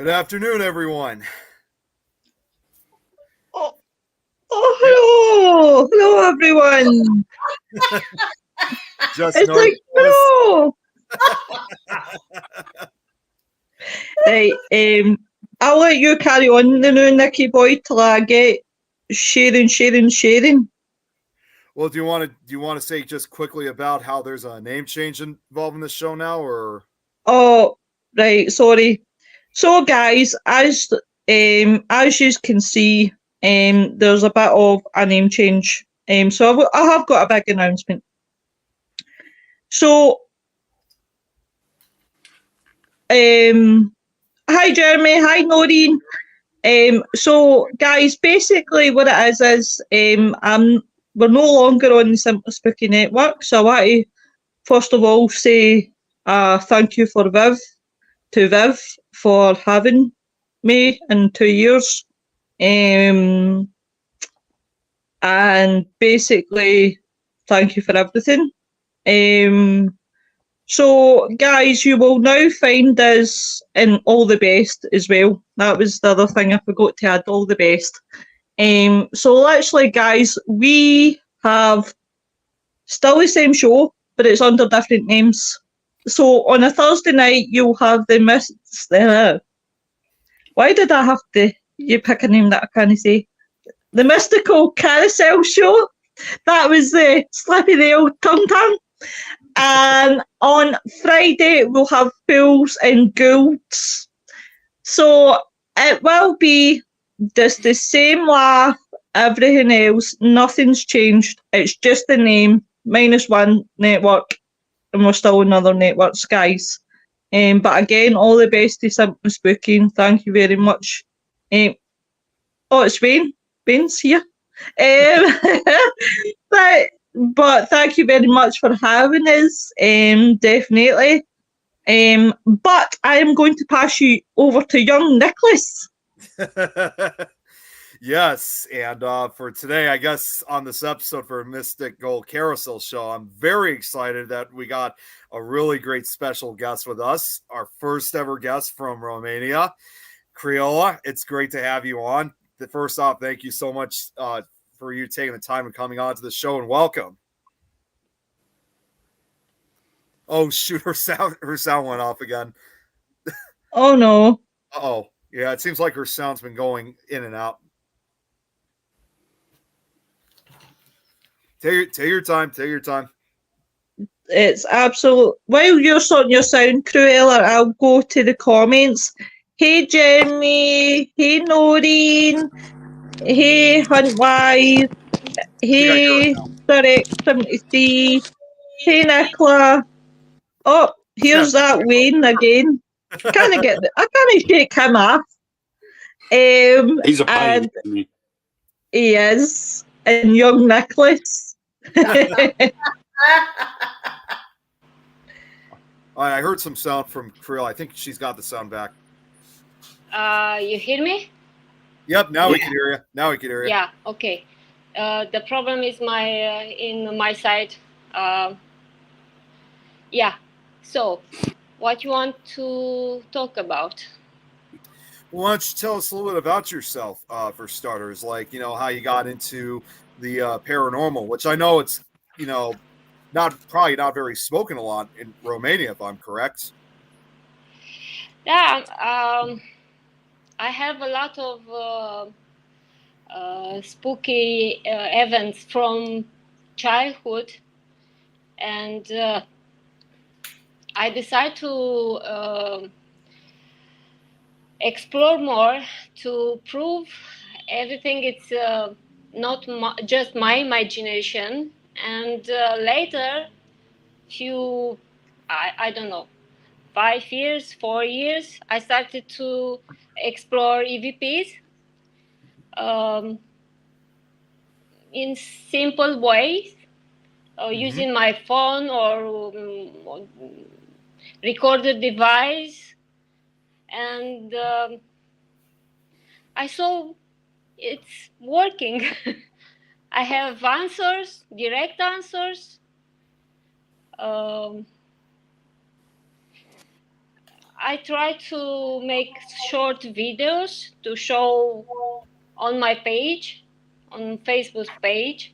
Good afternoon, everyone. Oh, hello. Hello, everyone. Just It's north like, of us. no. Right, I'll let you carry on the new Nicky boy till I get sharing. Well, do you want to say just quickly about how there's a name change involved in this show now, or Oh, right, sorry. So, guys, as you can see, there's a bit of a name change. So I have got a big announcement. So, hi Jeremy, hi Noreen. So guys, basically what it is we're no longer on the Simply Spooky Network. So I want to first of all say thank you to Viv for having me in 2 years. Um, and basically thank you for everything. So, guys, you will now find us in All the Best as well. That was the other thing I forgot to add, All the Best. So literally, guys, we have still the same show, but it's under different names. So on a Thursday night, you'll have the why did I have to? You pick a name that I can't say. The Mystical Carousel Show. That was the Slippy the Old Tongue Tongue. And on Friday, we'll have Fools and Ghouls. So it will be just the same laugh, everything else, nothing's changed. It's just the name, minus one network, and we're still on other networks, guys. But again, all the best to Simply Spooky. Thank you very much. Oh, it's Wayne. Wayne's here. but but thank you very much for having us. Definitely. But I am going to pass you over to young Nicholas. yes, and for today, I guess on this episode for Mystic Gold Carousel Show, I'm very excited that we got a really great special guest with us, our first ever guest from Romania, Creola. It's great to have you on. First off, thank you so much for you taking the time and coming on to the show, and welcome. Oh shoot, her sound went off again. Oh no. Oh, yeah, it seems like her sound's been going in and out. Take your time. Take your time. It's absolute. While you're sorting your sound, Cruella, I'll go to the comments. Hey Jeremy, hey Noreen, hey Huntwise, We got yours hey now. Direct73, hey Nicola. Oh, here's that Wayne again. I can't shake him off. He's a pain And in me. he is, and young Nicholas. I heard some sound from Creola. I think she's got the sound back. You hear me? Yep, now we can hear you. Now we can hear you. Yeah. Okay. The problem is in my side. Yeah. So, what you want to talk about? Well, why don't you tell us a little bit about yourself, for starters? Like, how you got into the paranormal, which I know it's, probably not very spoken a lot in Romania, if I'm correct. Yeah. I have a lot of spooky events from childhood, and I decided to explore more to prove everything. It's not just my imagination. And later, I don't know, 5 years, 4 years, I started to explore EVPs in simple ways, using my phone or recorder device. And I saw it's working. I have answers, direct answers. I try to make short videos to show on my page, on Facebook page.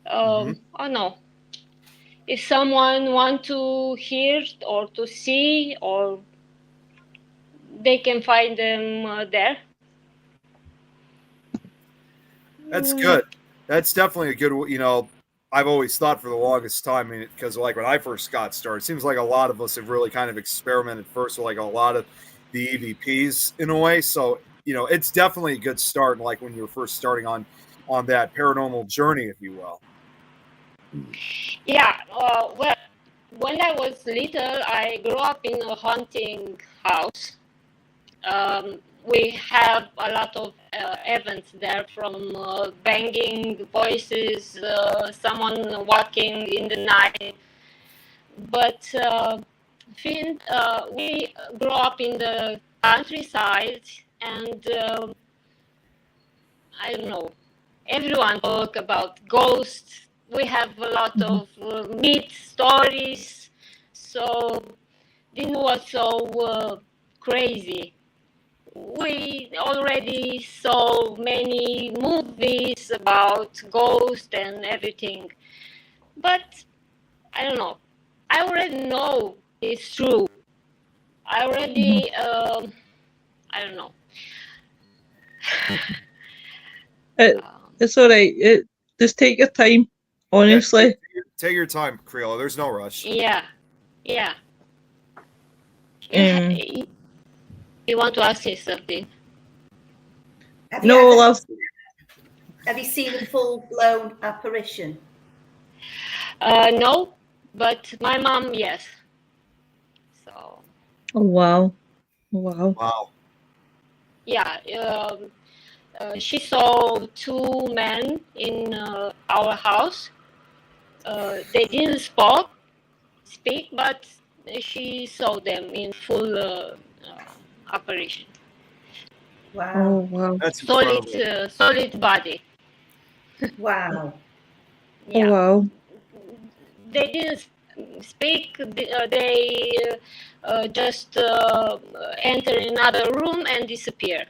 I don't know. If someone want to hear or to see, or they can find them there. That's good. That's definitely a good, I've always thought for the longest time, because like when I first got started, it seems like a lot of us have really kind of experimented first with like a lot of the EVPs in a way. So, it's definitely a good start, like when you were first starting on that paranormal journey, if you will. Yeah, well, when I was little, I grew up in a haunting house. We have a lot of events there, from banging voices, someone walking in the night. But we grew up in the countryside, and I don't know, everyone talk about ghosts. We have a lot of myth stories, so this was so crazy. We already saw many movies about ghosts and everything, but I don't know. I already know it's true. I already, I don't know. It's all right. Just take your time. Honestly, take your time, Creola. There's no rush. Yeah. You want to ask me something? love. Have you seen a full-blown apparition? No, but my mom, yes. So. Oh wow. Yeah. She saw two men in our house. They didn't speak, but she saw them in full apparition. Wow. Oh wow. That's incredible. Solid body. Wow. Yeah. Oh wow. They didn't speak. They just enter another room and disappear.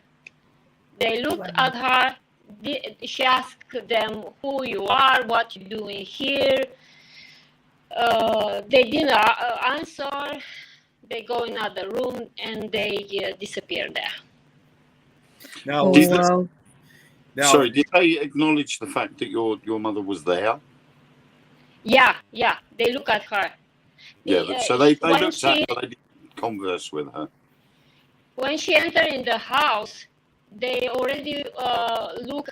They look at her. She asked them, "Who you are? What you doing here?" They didn't answer. They go in another room and they disappear there. Now, wow. Sorry, did they acknowledge the fact that your mother was there? Yeah. They look at her. Yeah, so they looked at her, but they didn't converse with her. When she entered in the house, they already look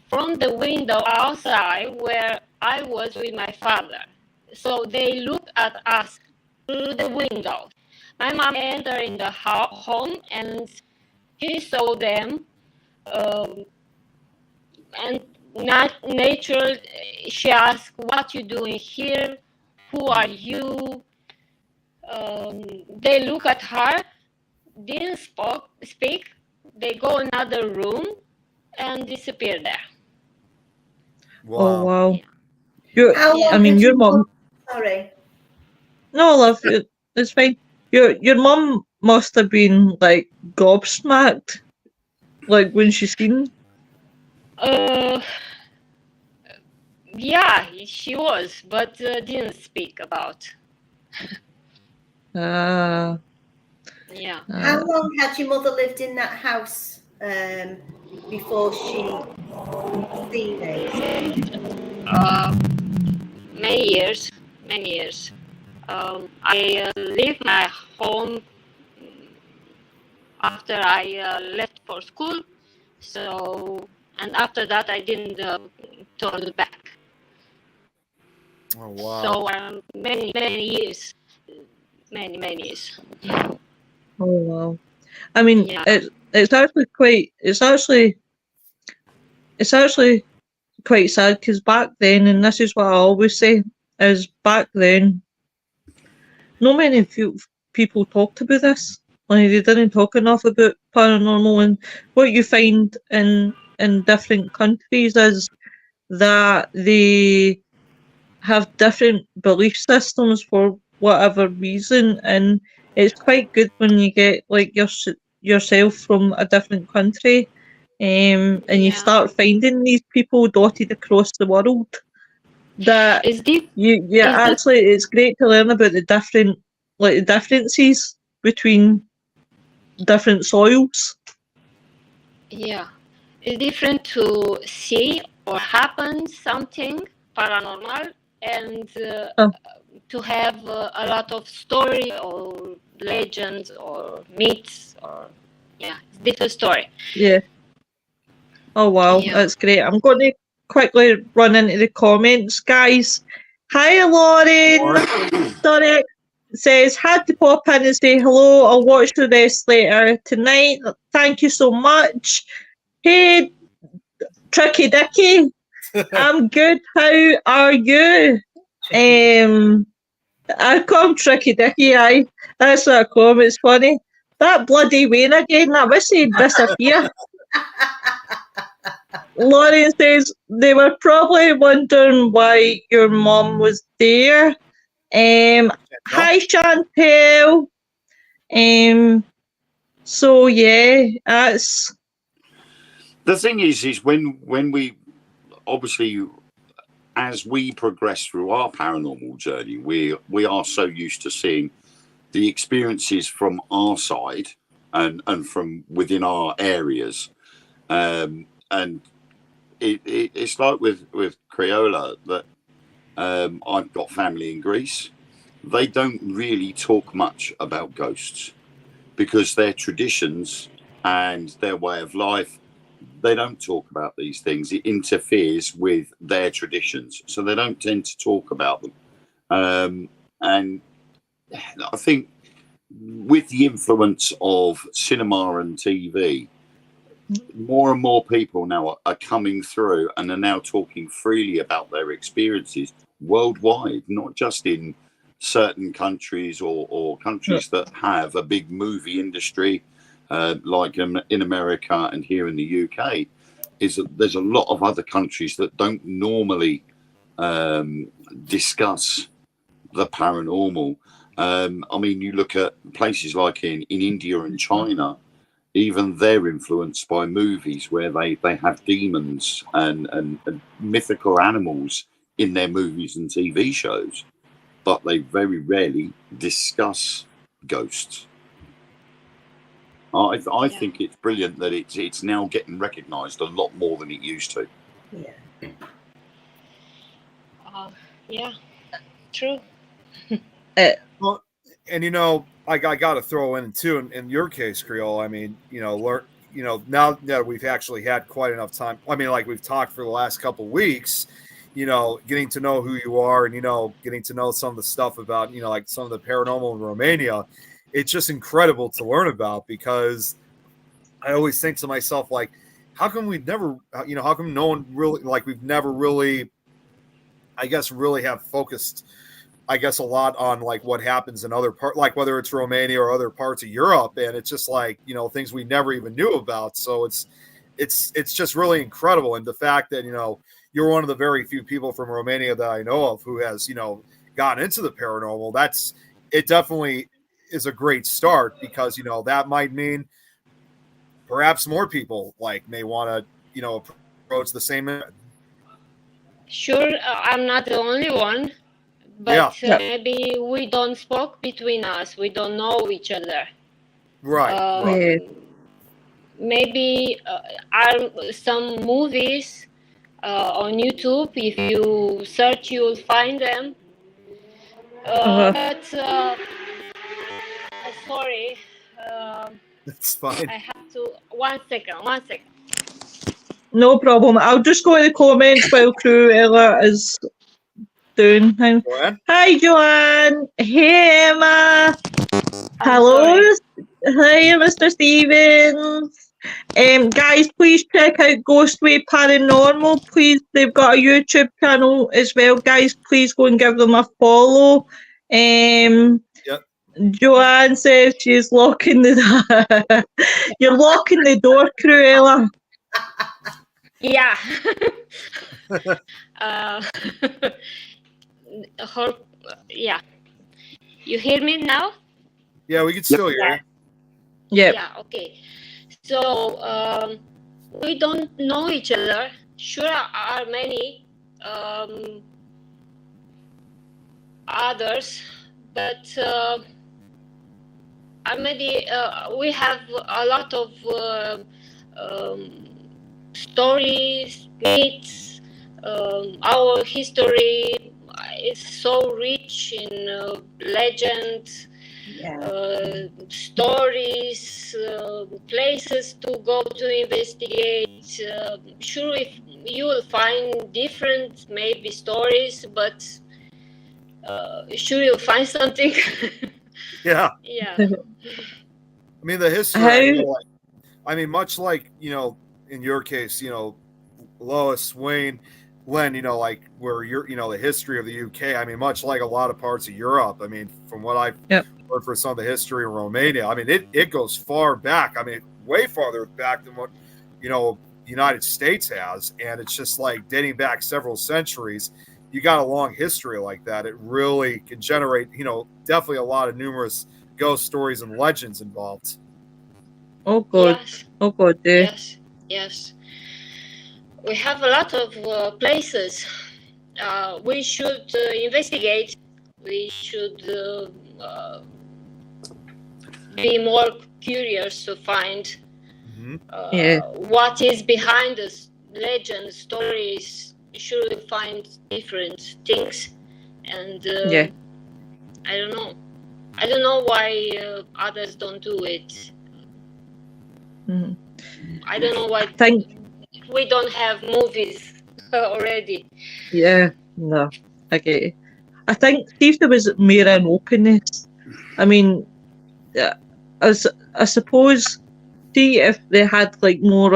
from the window outside where I was with my father. So they look at us through the window. My mom entered in the home and she saw them. And natural, she asked, "What you doing here? Who are you?" They look at her, didn't speak. They go another room and disappear there. Wow. Oh wow. Yeah. Your mom. Sorry. No, love. It's fine. Your mom must have been like gobsmacked, like when she seen. Yeah, she was, but didn't speak about. Ah. Yeah. How long had your mother lived in that house before she seen it? Many years. I left my home after I left for school. So, and after that, I didn't turn back. Oh wow. So many years. Oh wow. I mean, Yeah. it's actually quite sad, because back then, and this is what I always say, is back then, not many people talked about this. Like, they didn't talk enough about paranormal, and what you find in different countries is that they have different belief systems for whatever reason, and it's quite good when you get like yourself from a different country, and you Yeah. start finding these people dotted across the world. That It's deep. it's great to learn about the differences between different soils. Yeah, it's different to see or happen something paranormal and Oh. to have a lot of story or legends or myths or it's different story. Yeah. Oh wow, Yeah. that's great. I'm going to quickly run into the comments, guys. Hi, Lauren. Doric says, had to pop in and say hello. I'll watch the rest later tonight. Thank you so much. Hey, Tricky Dicky. I'm good. How are you? I call him Tricky Dicky, aye. That's what I call him. It's funny. That bloody Wayne again. I wish he'd disappear. Lauren says they were probably wondering why your mum was there. Hi, Chantel. So yeah, that's The thing is when we obviously, as we progress through our paranormal journey, we are so used to seeing the experiences from our side and from within our areas, and it's like with Creola that I've got family in Greece. They don't really talk much about ghosts because their traditions and their way of life, they don't talk about these things. It interferes with their traditions, so they don't tend to talk about them. And I think with the influence of cinema and TV, more and more people now are coming through and are now talking freely about their experiences worldwide, not just in certain countries or countries that have a big movie industry, like in America and here in the UK. Is that there's a lot of other countries that don't normally discuss the paranormal. I mean, you look at places like in India and China, even they're influenced by movies where they have demons and mythical animals in their movies and TV shows, but they very rarely discuss ghosts. I think it's brilliant that it's now getting recognised a lot more than it used to. Yeah, true. Well, and you know, I got to throw in too. In your case, Creole, I mean, you know, now that we've actually had quite enough time. I mean, like we've talked for the last couple of weeks. You know, getting to know who you are, and getting to know some of the stuff about like some of the paranormal in Romania. It's just incredible to learn about because I always think to myself, like, how come we've never, how come no one really, like, we've never really, I guess, really have focused, I guess, a lot on like what happens in other parts, like whether it's Romania or other parts of Europe, and it's just like things we never even knew about. So it's just really incredible, and the fact that you're one of the very few people from Romania that I know of who has gotten into the paranormal. It definitely is a great start because that might mean perhaps more people may want to approach the same. Sure, I'm not the only one, but maybe we don't speak between us. We don't know each other. Right. Maybe are some movies on YouTube. If you search, you'll find them. But sorry. That's fine. I have to. One second. No problem. I'll just go to the comments while Creola is doing things. Hi, Joanne. Hey, Emma. Hello. Hi, Mr. Stevens. Guys, please check out Ghostway Paranormal. Please, they've got a YouTube channel as well. Guys, please go and give them a follow. Joanne says she's locking the You're locking the door, Creola. Yeah. Yeah. You hear me now? Yeah, we can still hear you. Yeah. Yeah, okay. So we don't know each other. Sure are many others, but we have a lot of stories, myths. Our history is so rich in legends, stories, places to go to investigate. Sure, if you will find different maybe stories, but sure you'll find something. Yeah. Yeah. I mean, the history, I mean, much like, in your case, Lois, Wayne, Glenn, like where you're, the history of the UK, I mean, much like a lot of parts of Europe, I mean, from what I've heard for some of the history of Romania, I mean, it goes far back. I mean, way farther back than what, the United States has. And it's just like dating back several centuries. You got a long history like that. It really can generate, definitely a lot of numerous ghost stories and legends involved. Oh God. Yes. Oh God. Yeah. Yes. We have a lot of places we should investigate. We should be more curious to find what is behind the legends, stories. You should find different things, and I don't know. I don't know why others don't do it. Mm. I don't know why we don't have movies already. Yeah, no, I get it. I think see if there was more an openness. I mean, I suppose, see if they had like more.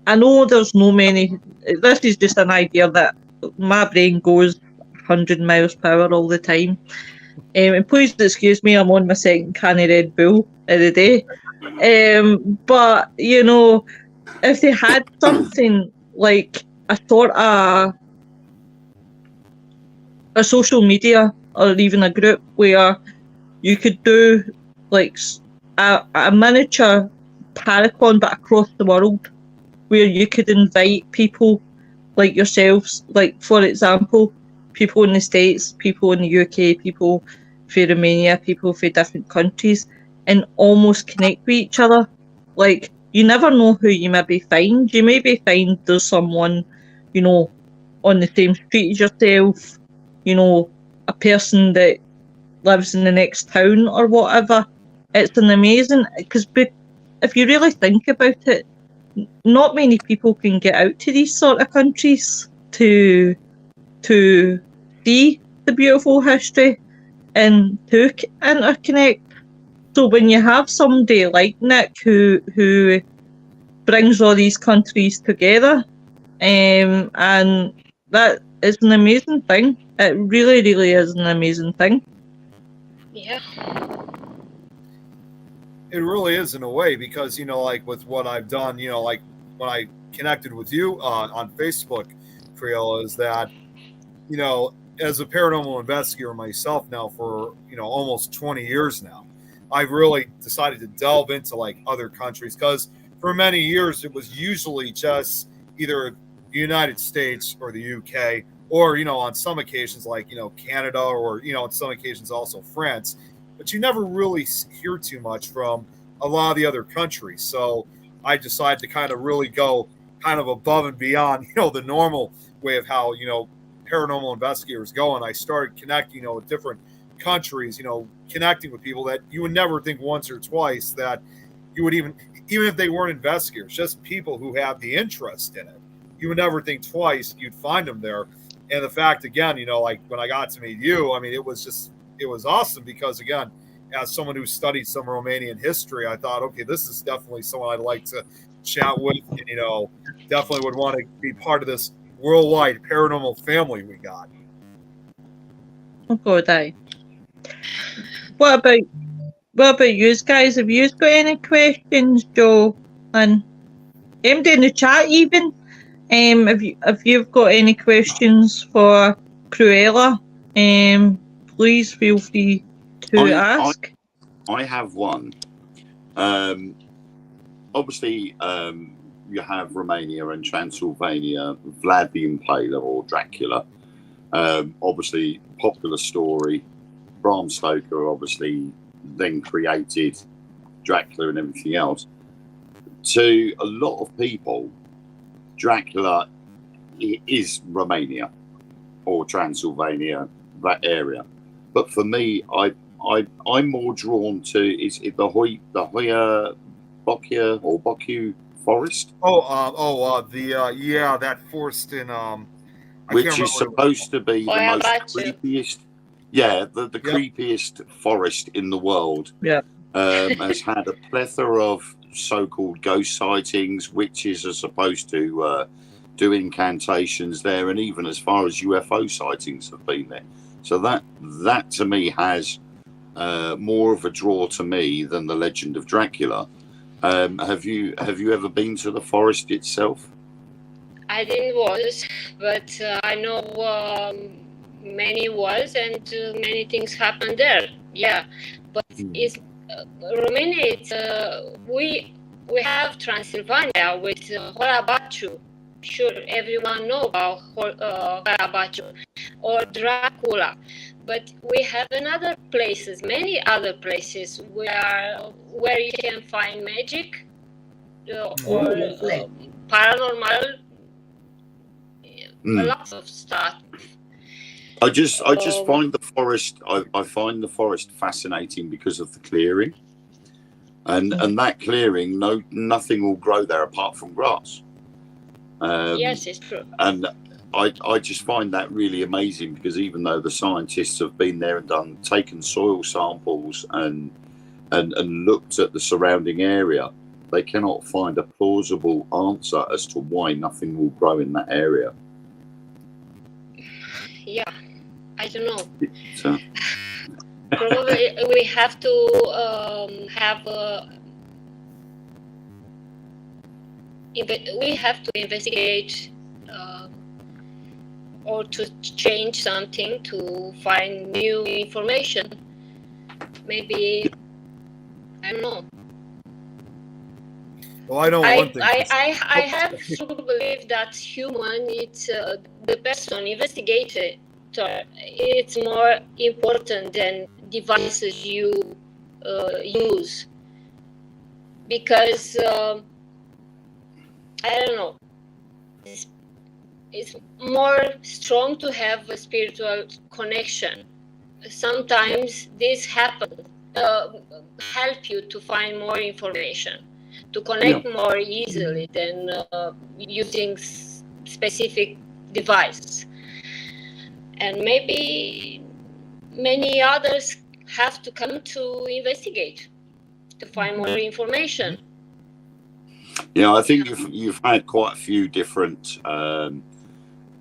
I know there's no many. This is just an idea that my brain goes 100 miles per hour all the time. And please excuse me, I'm on my second can of Red Bull of the day. But if they had something like a sort of a social media or even a group where you could do like a miniature Paracon but across the world, where you could invite people like yourselves, like for example, people in the States, people in the UK, people from Romania, people from different countries, and almost connect with each other. Like, you never know who you maybe find. You maybe find there's someone, on the same street as yourself, a person that lives in the next town or whatever. It's an amazing, because if you really think about it, not many people can get out to these sort of countries to see the beautiful history and to interconnect. So when you have somebody like Nick who brings all these countries together, and that is an amazing thing. It really, really is an amazing thing. Yeah. It really is in a way, because like with what I've done, like when I connected with you on Facebook, Creola, is that as a paranormal investigator myself now for almost 20 years now, I've really decided to delve into like other countries, because for many years it was usually just either the United States or the UK, or on some occasions like Canada, or on some occasions also France. But you never really hear too much from a lot of the other countries. So I decided to kind of really go kind of above and beyond, the normal way of how, paranormal investigators go. And I started connecting, with different countries, connecting with people that you would never think once or twice that you would even if they weren't investigators, just people who have the interest in it. You would never think twice you'd find them there. And the fact, again, like when I got to meet you, I mean, it was awesome, because again, as someone who studied some Romanian history, I thought, okay, this is definitely someone I'd like to chat with, and definitely would want to be part of this worldwide paranormal family we got. Oh God, aye. What about you guys? Have you got any questions, Joe? And anybody in the chat even? If you've got any questions for Creola, please feel free to ask. I have one. Obviously, you have Romania and Transylvania, Vlad the Impaler or Dracula. Obviously, popular story. Bram Stoker obviously then created Dracula and everything else. To a lot of people, Dracula is Romania or Transylvania, that area. But for me, I'm more drawn to is it the Hoya Boku forest, that forest in which is supposed to be the most Hoyabachu. creepiest. Yeah, the Yep. creepiest forest in the world. Yeah. Has had a plethora of so-called ghost sightings. Witches are supposed to do incantations there, and even as far as UFO sightings have been there. So that to me has more of a draw to me than the legend of Dracula. Have you ever been to the forest itself? I didn't was, but I know many was, and many things happened there. Yeah, but it's Romania. It's we have Transylvania with Horabaciu. Sure, everyone know about Horabaciu or Dracula, but we have another places, many other places where you can find magic or paranormal. A lot of stuff. I just find the forest. I find the forest fascinating because of the clearing, and that clearing, nothing will grow there apart from grass. Yes, it's true. And I just find that really amazing because even though the scientists have been there and taken soil samples and looked at the surrounding area, they cannot find a plausible answer as to why nothing will grow in that area. Yeah, I don't know. So. Probably we have to we have to investigate or to change something to find new information. Maybe I don't know. Well, I know one thing. I have to believe that human, it's the person investigator. It's more important than devices you use, because I don't know. It's more strong to have a spiritual connection. Sometimes this happens. Help you to find more information, to connect more easily than using specific device. And maybe many others have to come to investigate, to find more information. Yeah, I think you've had quite a few different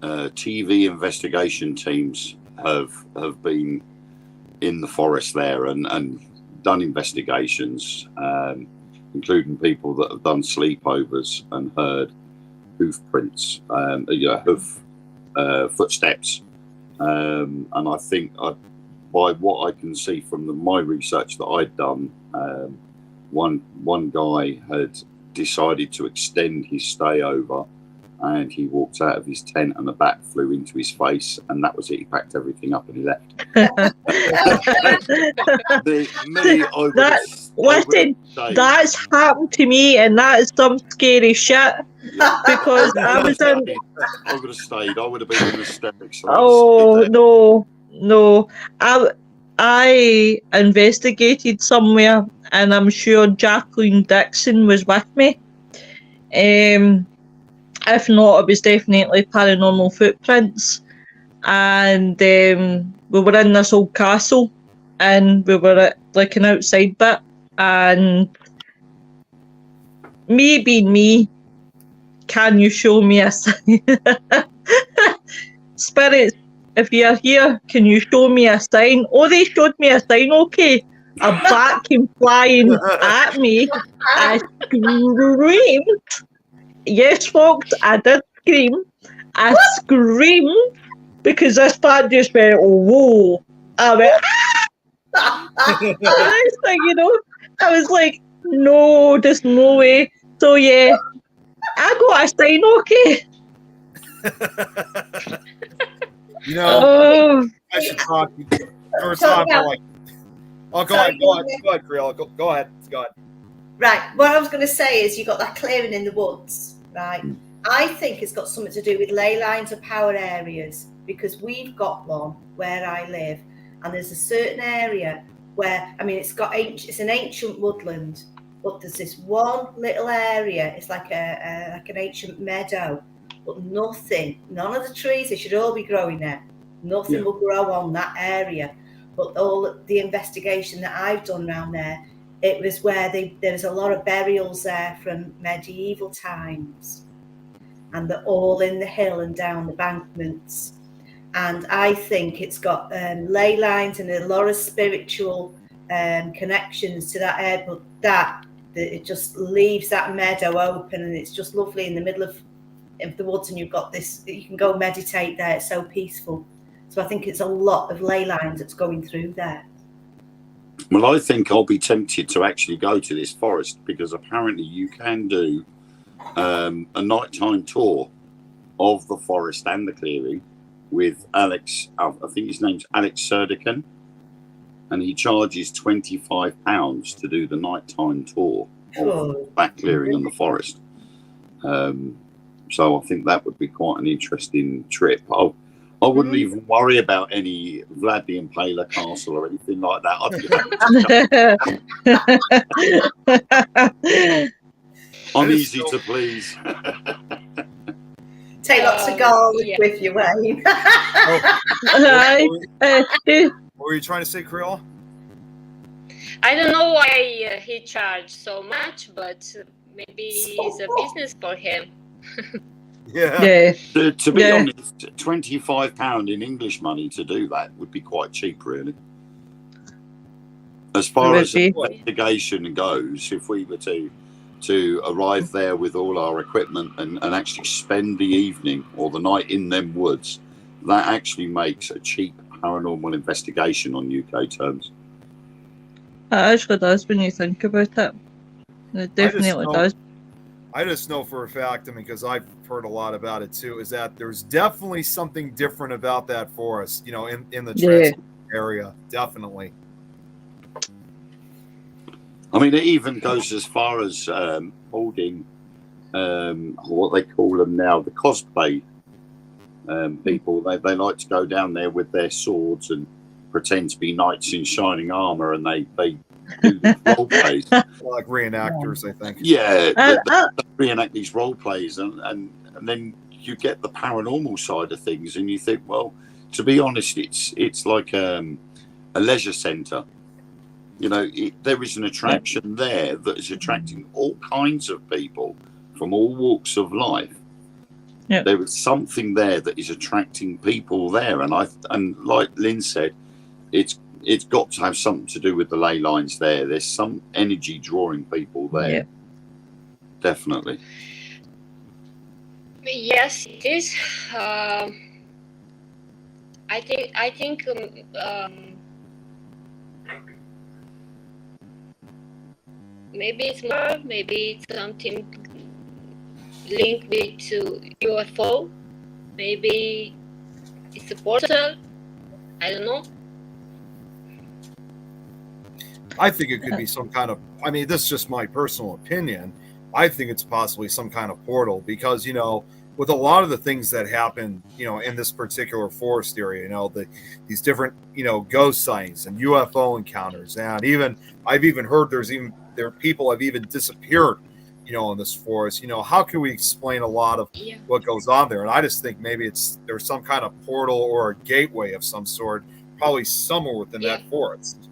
TV investigation teams have been in the forest there and done investigations, including people that have done sleepovers and heard hoof prints, footsteps. And I think by what I can see from my research that I'd done, one guy had decided to extend his stay over, and he walked out of his tent and a bat flew into his face, and that was it. He packed everything up and he left. That's happened to me, and that is some scary shit. Because I was in. I would have stayed. I would have been in hysterics. Oh no! I investigated somewhere, and I'm sure Jacqueline Dixon was with me. If not, it was definitely Paranormal Footprints, and we were in this old castle, and we were at like an outside bit, and me being me, can you show me a sign? Spirits, if you're here, can you show me a sign? Oh, they showed me a sign, okay. A bat came flying at me. I screamed. Yes, folks, I did scream. I screamed because this bat just went, whoa. I went, I like, you know, I was like, no, there's no way. So yeah, I got a sign, okay. You know, Oh, I should talk. First Talk time, about- like, oh, go Sorry, ahead, Creola, go ahead. Right, what I was going to say is you got that clearing in the woods, right? I think it's got something to do with ley lines of power areas, because we've got one where I live, and there's a certain area where, I mean, it's an ancient woodland, but there's this one little area. It's like like an ancient meadow, but none of the trees, they should all be growing there. Nothing will grow on that area. But all the investigation that I've done around there, it was where there's a lot of burials there from medieval times, and they're all in the hill and down the bankments. And I think it's got ley lines and a lot of spiritual connections to that area, but that it just leaves that meadow open, and it's just lovely in the middle of the woods, and you've got this, you can go meditate there. It's so peaceful. So I think it's a lot of ley lines that's going through there. Well, I think I'll be tempted to actually go to this forest, because apparently you can do a nighttime tour of the forest and the clearing with Alex. I think his name's Alex Serdican, and he charges £25 to do the nighttime tour of that clearing in the forest. So I think that would be quite an interesting trip. I wouldn't even worry about any Vlad the Impaler castle or anything like that. I'm easy to please. Take lots of garlic with you, Wayne. What were you trying to say, Creola? I don't know why he charged so much, but maybe it's a business for him. Yeah. To be honest, £25 in English money to do that would be quite cheap, really. As far as investigation goes, if we were to arrive there with all our equipment and actually spend the evening or the night in them woods, that actually makes a cheap paranormal investigation on UK terms. It actually does when you think about it. It definitely does. I just know for a fact, I mean, because I've heard a lot about it too, is that there's definitely something different about that forest, you know, in the trans area, definitely. I mean, it even goes as far as holding what they call them now, the cosplay people. They like to go down there with their swords and pretend to be knights in shining armor, and they do these role plays. Like reenactors, I think. Yeah, they reenact these role plays, and then you get the paranormal side of things, and you think, well, to be honest, it's like a leisure centre. You know, there is an attraction there that is attracting all kinds of people from all walks of life. Yeah. There is something there that is attracting people there, and like Lynn said, it's got to have something to do with the ley lines there. There's some energy drawing people there. Yeah. Definitely. Yes, it is. I think maybe it's more, maybe it's something linked with to UFO. Maybe it's a portal. I don't know. I think it could be some kind of, I mean, this is just my personal opinion. I think it's possibly some kind of portal because, you know, with a lot of the things that happen, you know, in this particular forest area, you know, these different, you know, ghost sightings and UFO encounters. And even, I've even heard there are people have even disappeared, you know, in this forest. You know, how can we explain a lot of what goes on there? And I just think maybe there's some kind of portal or a gateway of some sort, probably somewhere within that forest.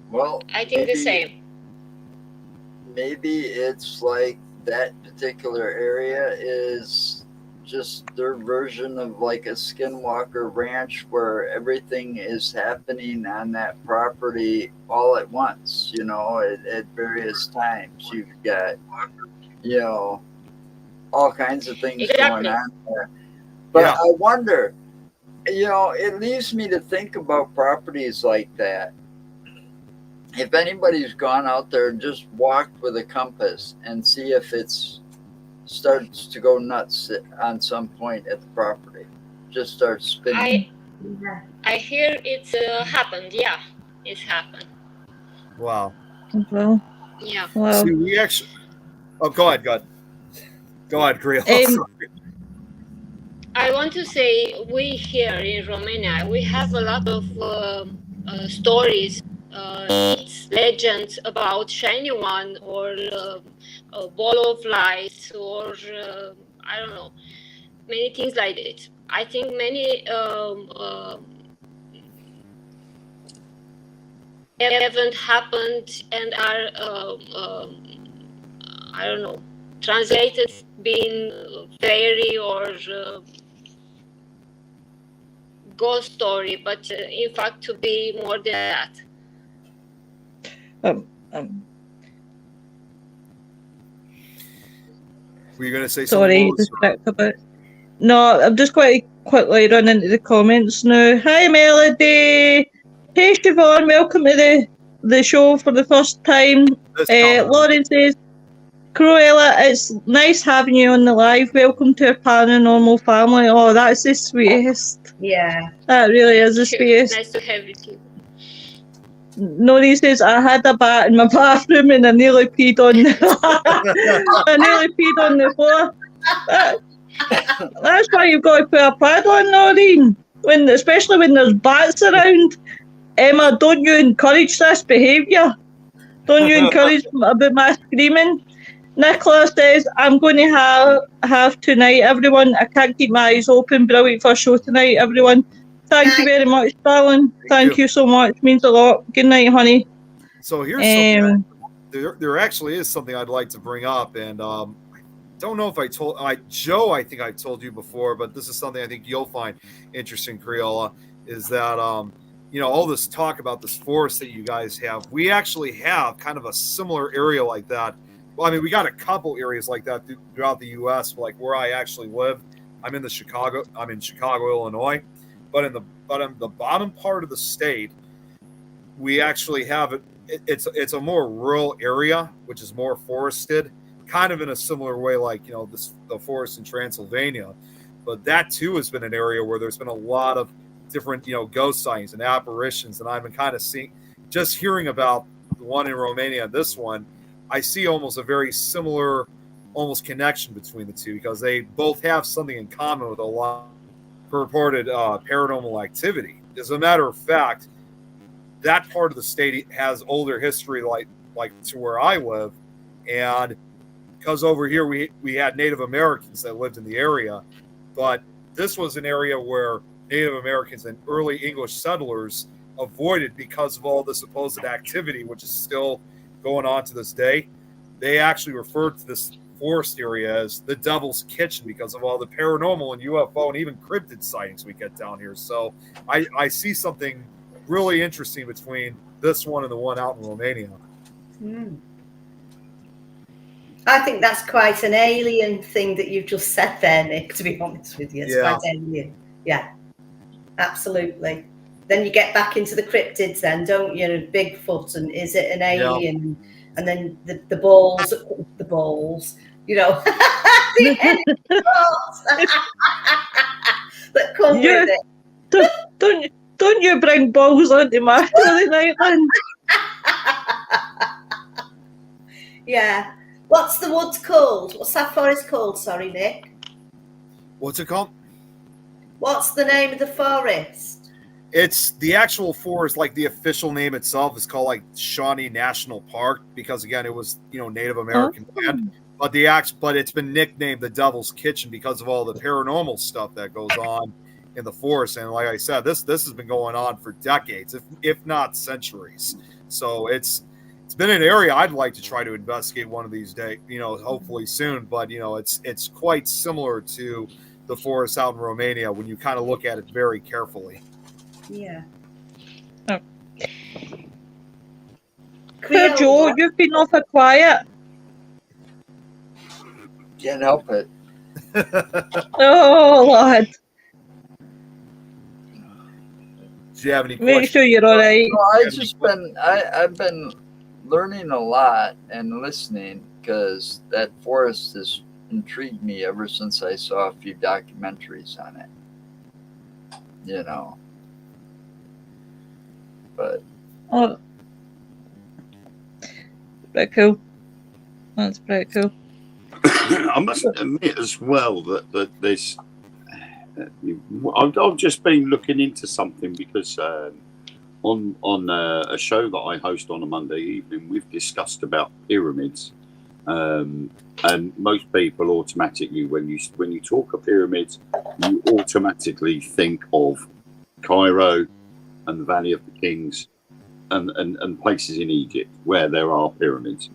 Well, I think the same. Maybe it's like that particular area is just their version of like a Skinwalker Ranch where everything is happening on that property all at once, you know, at various times. You've got, you know, all kinds of things going on there. But I wonder, you know, it leaves me to think about properties like that. if anybody's gone out there and just walked with a compass and see if it's starts to go nuts on some point at the property, just starts spinning. I hear it's happened. Yeah, it's happened. Wow. Well, Yeah. well. See, we actually. Oh, go ahead, Creola. I want to say we here in Romania, we have a lot of stories, myths, legends about Shiny One or a ball of light or I don't know, many things like this. I think many haven't happened and are I don't know, translated being fairy or ghost story, but in fact to be more than that. Were you going to say Sorry, something? about. No, I'm just going to quickly run into the comments now. Hi, Melody. Hey, Siobhan. Welcome to the show for the first time. Lauren says, Creola, it's nice having you on the live. Welcome to our paranormal family. Oh, that's the sweetest. Yeah. That really is the sweetest. Nice to have you too. Nori says, I had a bat in my bathroom and I nearly peed on the floor. That's why you've got to put a pad on, Noreen. Especially when there's bats around. Emma, don't you encourage this behaviour? Don't you encourage about my screaming? Nicola says, I'm going to have tonight, everyone. I can't keep my eyes open. Brilliant for show tonight, everyone. Thank you very much, darling. Thank you so much. Means a lot. Good night, honey. So here's something. There actually is something I'd like to bring up, and I don't know if I told Joe. I think I told you before, but this is something I think you'll find interesting, Creola. Is that all this talk about this forest that you guys have? We actually have kind of a similar area like that. Well, I mean, we got a couple areas like that throughout the U.S. Like where I actually live, I'm in Chicago, Illinois. But in the bottom part of the state, we actually have it's a more rural area, which is more forested, kind of in a similar way, like the forest in Transylvania. But that too has been an area where there's been a lot of different ghost sightings and apparitions, and I've been kind of just hearing about the one in Romania. This one, I see almost a very similar, almost connection between the two because they both have something in common with a lot of purported paranormal activity. As a matter of fact, that part of the state has older history, like to where I live, and because over here we had Native Americans that lived in the area, but this was an area where Native Americans and early English settlers avoided because of all the supposed activity, which is still going on to this day. They actually referred to this forest area as the Devil's Kitchen because of all the paranormal and UFO and even cryptid sightings we get down here. So I see something really interesting between this one and the one out in Romania. I think that's quite an alien thing that you've just said there, Nick, to be honest with you. It's quite alien. Yeah, absolutely. Then you get back into the cryptids then, don't you? Bigfoot, and is it an alien? Yeah. And then the balls, the balls, the balls that come with it. Don't you bring balls onto my Saturday night then? Yeah. What's the woods called? What's that forest called? Sorry, Nick. What's it called? What's the name of the forest? It's the actual forest, like the official name itself is called like Shawnee National Park because again it was Native American land. But but it's been nicknamed the Devil's Kitchen because of all the paranormal stuff that goes on in the forest. And like I said, this has been going on for decades, if not centuries. So it's been an area I'd like to try to investigate one of these days, hopefully soon. But it's quite similar to the forest out in Romania when you kind of look at it very carefully. Yeah. Oh. Joe, you've been awful quiet. Can't help it. Oh, Lord. Do you have any Make questions? sure you're all right. I've been learning a lot and listening because that forest has intrigued me ever since I saw a few documentaries on it. You know, but Oh, pretty cool. That's pretty cool. I must admit as well that there's. I've just been looking into something because on a show that I host on a Monday evening, we've discussed about pyramids, and most people automatically, when you talk of pyramids, you automatically think of Cairo and the Valley of the Kings and places in Egypt where there are pyramids.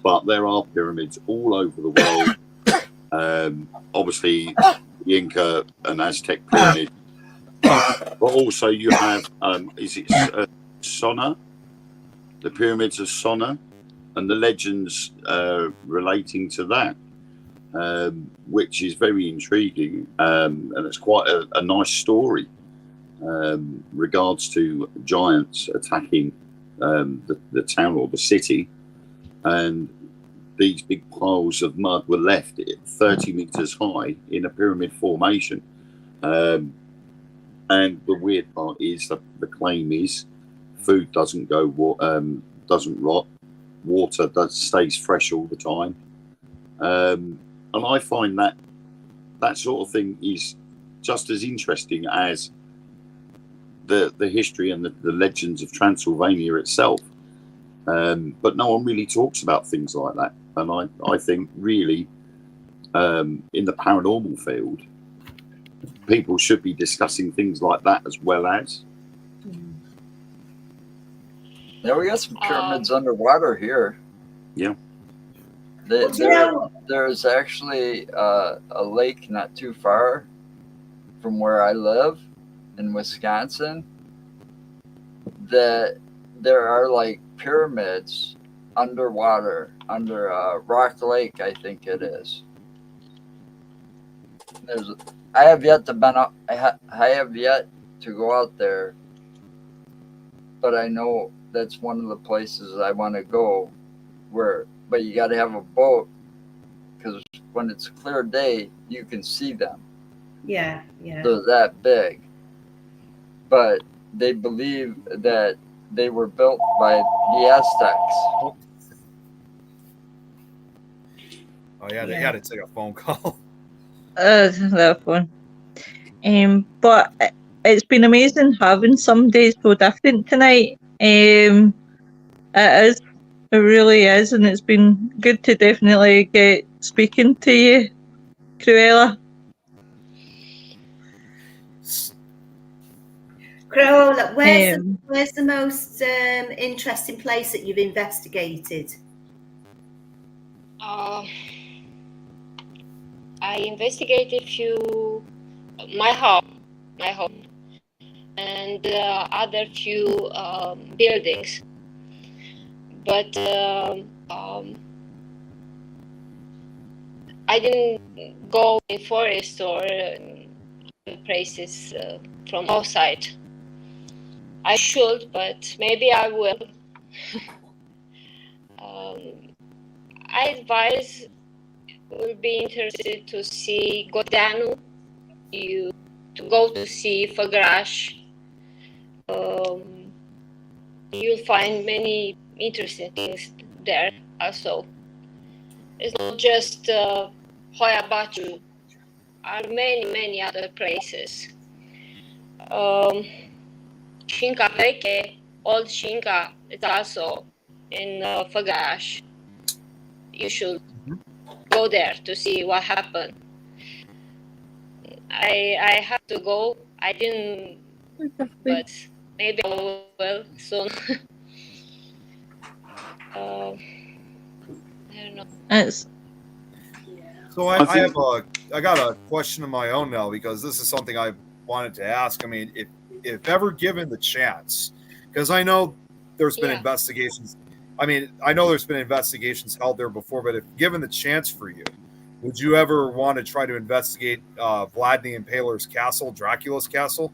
But there are pyramids all over the world. Obviously, the Inca and Aztec pyramid, but also you have is it Sona, the pyramids of Sona, and the legends relating to that, which is very intriguing, and it's quite a nice story. Regards to giants attacking the town or the city, and these big piles of mud were left 30 meters high in a pyramid formation. And the weird part is that the claim is food doesn't doesn't rot, water stays fresh all the time, and I find that sort of thing is just as interesting as the history and the legends of Transylvania itself. But no one really talks about things like that. And I think really in the paranormal field, people should be discussing things like that as well as. Yeah, we got some pyramids underwater here. Yeah. There's actually a lake not too far from where I live in Wisconsin that there are like pyramids underwater under Rock Lake, I think it is. I have yet to go out there, but I know that's one of the places I want to go. But you got to have a boat because when it's a clear day, you can see them. Yeah. They're that big, but they believe that they were built by the Aztecs. Oh yeah, they had to take a phone call. That one. But it's been amazing having some days so different tonight. It is. It really is, and it's been good to definitely get speaking to you, Creola. Creola, where's the most interesting place that you've investigated? I investigated my home, and other few buildings, but I didn't go in forest or places from outside. I should, but maybe I will. I advise will be interested to see Godanu, to go to see Făgăraș. You'll find many interesting things there also. It's not just Hoia Baciu, are many other places. Șinca Veche, Old Șinca, it's also in Făgăraș. You should go there to see what happened. I have to go. I didn't, but maybe I will soon. I don't know. So I got a question of my own now, because this is something I wanted to ask. I mean, if ever given the chance, because I know there's been investigations. I mean, I know there's been investigations held there before, but if given the chance for you, would you ever want to try to investigate Vlad the Impaler's castle, Dracula's castle?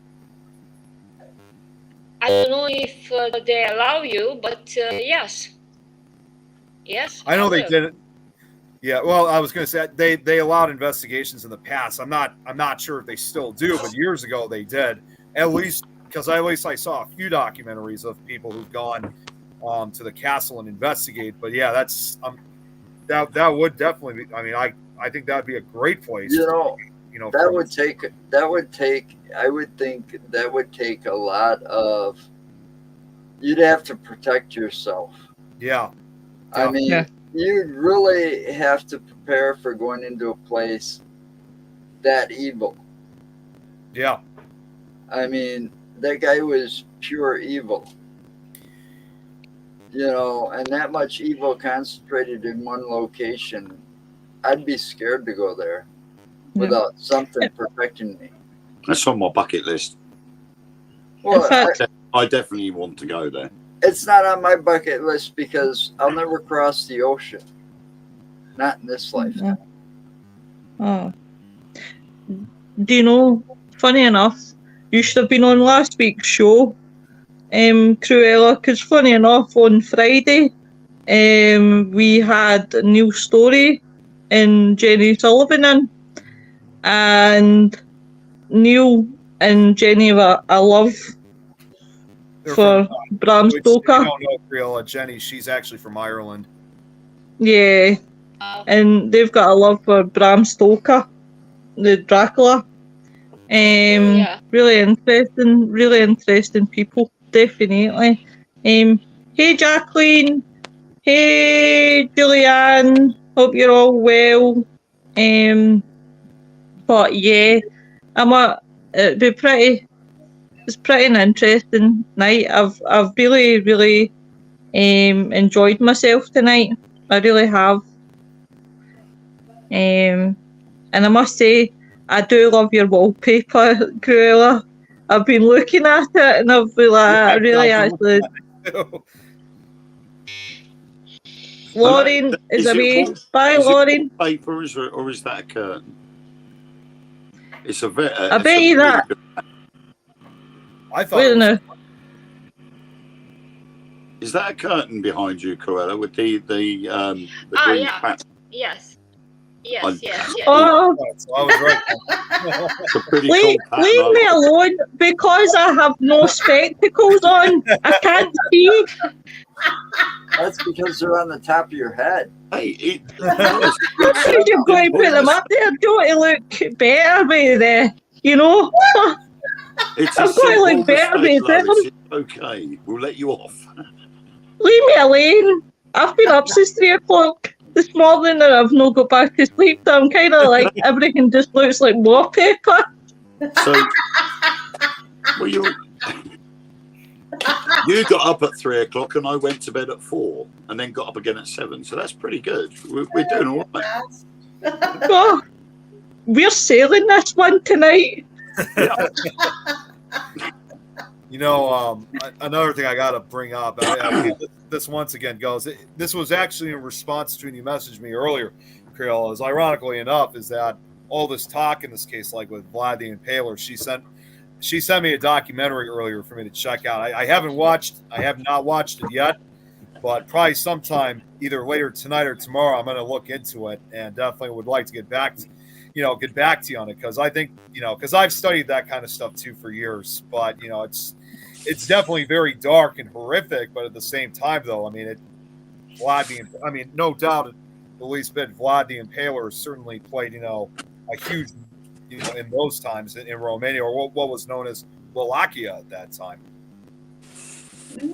I don't know if they allow you, but yes. Yes. I know they will. did it. Yeah, well, I was going to say they allowed investigations in the past. I'm not sure if they still do, but years ago they did. At least because I saw a few documentaries of people who've gone to the castle and investigate. But yeah, that's that would definitely be. I mean, I think that'd be a great place. You know, that for- would take. I would think that would take a lot of. You'd have to protect yourself. Yeah. I mean, Yeah. you'd really have to prepare for going into a place that evil. Yeah. I mean, that guy was pure evil. You know, and that much evil concentrated in one location. I'd be scared to go there without something protecting me. That's on my bucket list. Well, In fact, I definitely want to go there. it's not on my bucket list because I'll never cross the ocean. Not in this lifetime. oh. Do you know, funny enough, you should have been on last week's show, Creola, because funny enough, on Friday, we had Neil Story and Jenny Sullivan in, and Neil and Jenny have a love They're for from, Bram which, if Stoker. you don't know Creola, Jenny, she's actually from Ireland. Yeah, and they've got a love for Bram Stoker, the Dracula. Yeah. Really interesting people, definitely. Hey Jacqueline, hey Julianne, hope you're all well. But yeah, it's pretty an interesting night. I've really enjoyed myself tonight. I really have. And I must say, I do love your wallpaper, Creola. I've been looking at it and I've been like, I really actually. Lauren is away. Bye, Lauren. Paper or is that a curtain? It's a bit. I bet you that. I thought Wait it a was, minute. Is that a curtain behind you, Creola, with the green yeah. pat? Yes. Yes. I'm- Yes. Yes. Oh, so I was right. It's a pretty leave cool pattern. I me like. alone because I have no spectacles on. I can't see. That's because they're on the top of your head. Hey, Because you've got to put them up there, don't to look better with the, you know. It's I've a got to look simple better mistake, with Lois. them. It's okay. We'll let you off. Leave me alone. I've been up since 3 o'clock this morning and I've not got back to sleep, so I'm kind of like, everything just looks like wallpaper. So, well, you got up at 3 o'clock and I went to bed at 4 and then got up again at 7. So that's pretty good. We're doing all right. Oh, we're sailing this one tonight. You know, another thing I got to bring up, this once again goes, this was actually in response to when you messaged me earlier, Creola, is ironically enough, is that all this talk in this case, like with Vlad the Impaler, she sent me a documentary earlier for me to check out. I have not watched it yet, but probably sometime either later tonight or tomorrow, I'm going to look into it and definitely would like to get back to you on it. Cause I think, cause I've studied that kind of stuff too for years, but it's definitely very dark and horrific, but at the same time though, I mean, no doubt at the least bit, Vlad the Impaler certainly played, a huge, in those times in Romania, or what was known as Wallachia at that time.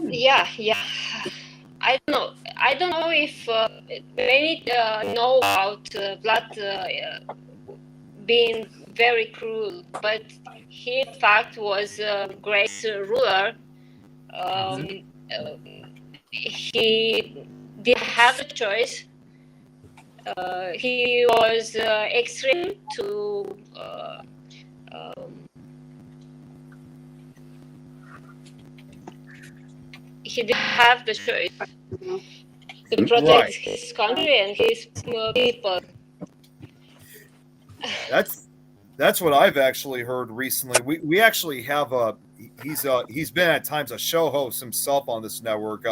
Yeah. I don't know if many know about Vlad being very cruel, but he in fact was a great ruler. He didn't have a choice. He was extreme to he didn't have the choice to protect his country and his people. That's what I've actually heard recently. We actually have he's been at times a show host himself on this network.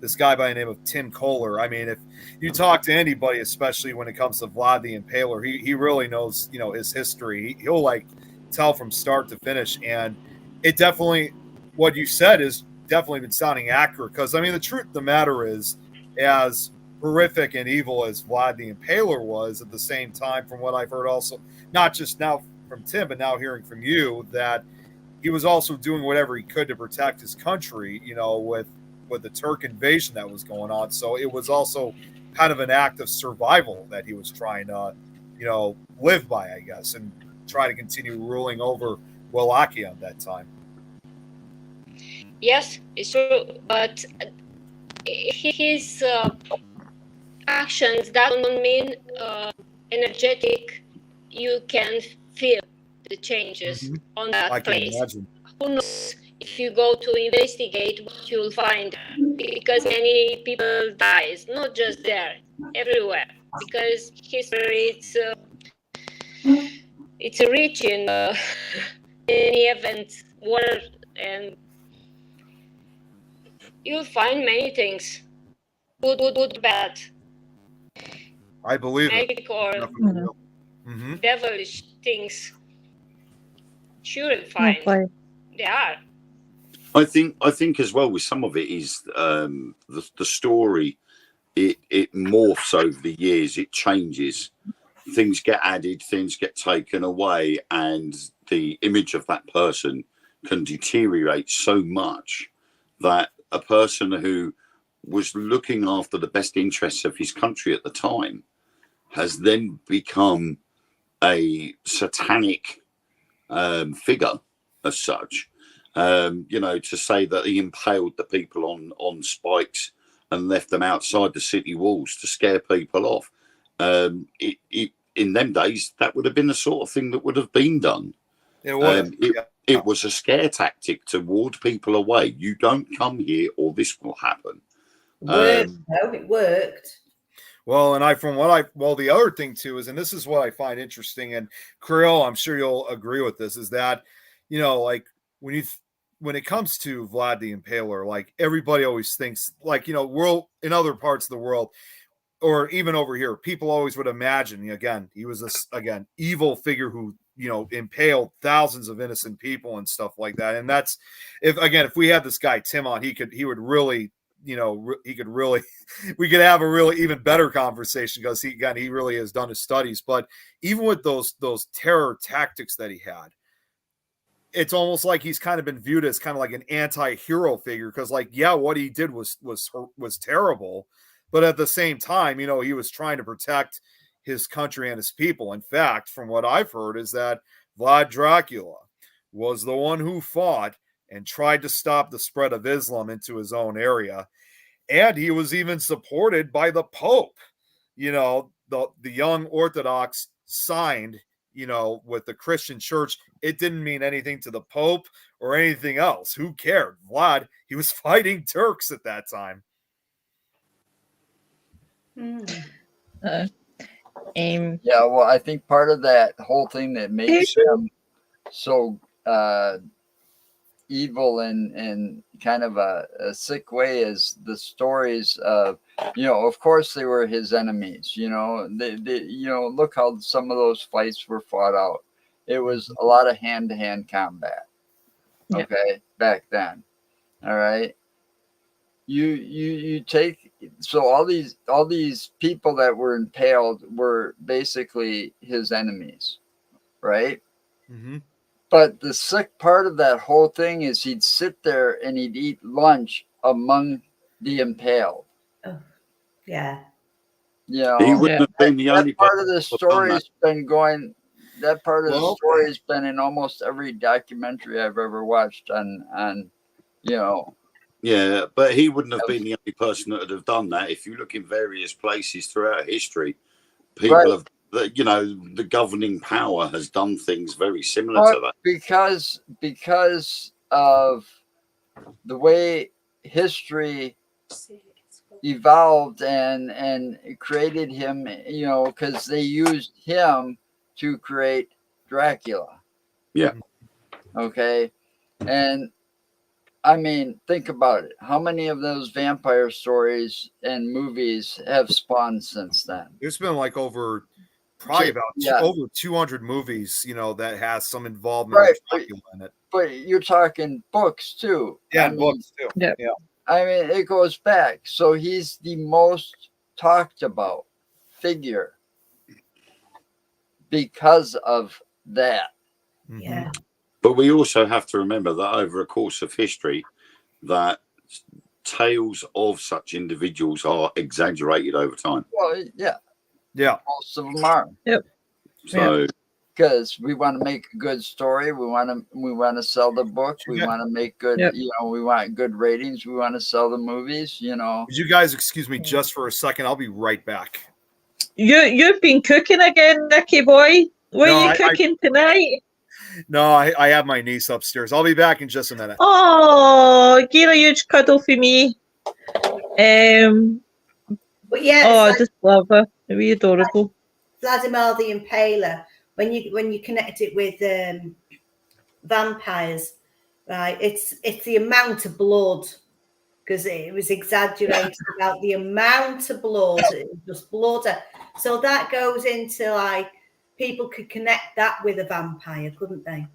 This guy by the name of Tim Kohler. I mean, if you talk to anybody, especially when it comes to Vlad the Impaler, he really knows, you know, his history. He'll like tell from start to finish, and it definitely, what you said is definitely been sounding accurate. Because I mean, the truth of the matter is, as horrific and evil as Vlad the Impaler was, at the same time, from what I've heard, also not just now from Tim, but now hearing from you, that he was also doing whatever he could to protect his country, you know, with the Turk invasion that was going on. So it was also kind of an act of survival that he was trying to, you know, live by, I guess, and try to continue ruling over Wallachia at that time. Yes, it's true, but his actions that don't mean energetic. You can feel the changes on that I can place. imagine. Who knows if you go to investigate what you'll find, because many people dies, not just there, everywhere, because history it's rich in many events, war, and you'll find many things, good, bad, I believe it. magic or Mm-hmm. devilish things. Sure, you'll find. They are. I think as well with some of it is the story. It morphs over the years. It changes. Things get added. Things get taken away, and the image of that person can deteriorate so much that a person who was looking after the best interests of his country at the time has then become a satanic figure as such. You know, to say that he impaled the people on spikes and left them outside the city walls to scare people off. In them days, that would have been the sort of thing that would have been done. It was. It was a scare tactic to ward people away. You don't come here, or this will happen. It worked. Well, and the other thing too is, and this is what I find interesting, and Creole, I'm sure you'll agree with this, is that, you know, like when it comes to Vlad the Impaler, like everybody always thinks, like, you know, in other parts of the world, or even over here, people always would imagine, again, he was this, again, evil figure who, you know, impaled thousands of innocent people and stuff like that. And that's, if we had this guy Tim on, he would really, you know, he could really, we could have a really even better conversation, because he really has done his studies. But even with those terror tactics that he had, it's almost like he's kind of been viewed as kind of like an anti-hero figure, because, like, yeah, what he did was terrible, but at the same time, you know, he was trying to protect his country and his people. In fact, from what I've heard, is that Vlad Dracula was the one who fought and tried to stop the spread of Islam into his own area, and he was even supported by the Pope. You know, the young Orthodox signed, you know, with the Christian church. It didn't mean anything to the Pope or anything else. Who cared? Vlad, he was fighting Turks at that time. Yeah, well, I think part of that whole thing that makes him so evil and kind of a sick way is the stories of, you know, of course they were his enemies. You know, they you know, look how some of those fights were fought out. It was a lot of hand-to-hand combat. Okay, back then. All right. You take, so all these people that were impaled were basically his enemies, right? Mm-hmm. But the sick part of that whole thing is he'd sit there and he'd eat lunch among the impaled. Oh, yeah. You know, He wouldn't have been the only part of the story's been going. That part of the story's been in almost every documentary I've ever watched on, you know. Yeah, but he wouldn't have been the only person that would have done that. If you look in various places throughout history, people have, you know, the governing power has done things very similar to that. Because of the way history evolved and created him, you know, because they used him to create Dracula. Yeah. Okay. And I mean, think about it. How many of those vampire stories and movies have spawned since then? There's been like probably about Yeah. over 200 movies, that has some involvement Right, with Dracula in it. But you're talking books too. Yeah, I and mean, books too. Yeah. I mean, it goes back. So he's the most talked about figure because of that. Mhm. Yeah. But we also have to remember that over a course of history, that tales of such individuals are exaggerated over time. Well, yeah, Yeah. most of them are. So Because we want to make a good story, we want to sell the book, we Yeah. want to make good, Yep. we want good ratings, we want to sell the movies. Would you guys excuse me just for a second? I'll be right back. You've been cooking again, Nicky boy. What No, are you I- cooking tonight? No, I have my niece upstairs. I'll be back in just a minute. Oh, give a huge cuddle for me. But yeah, I it's like just love her. Really adorable. Vladimir the Impaler. When you connect it with vampires, right? It's the amount of blood, because it was exaggerated about the amount of blood. It was just blood. So that goes into like people could connect that with a vampire, couldn't they?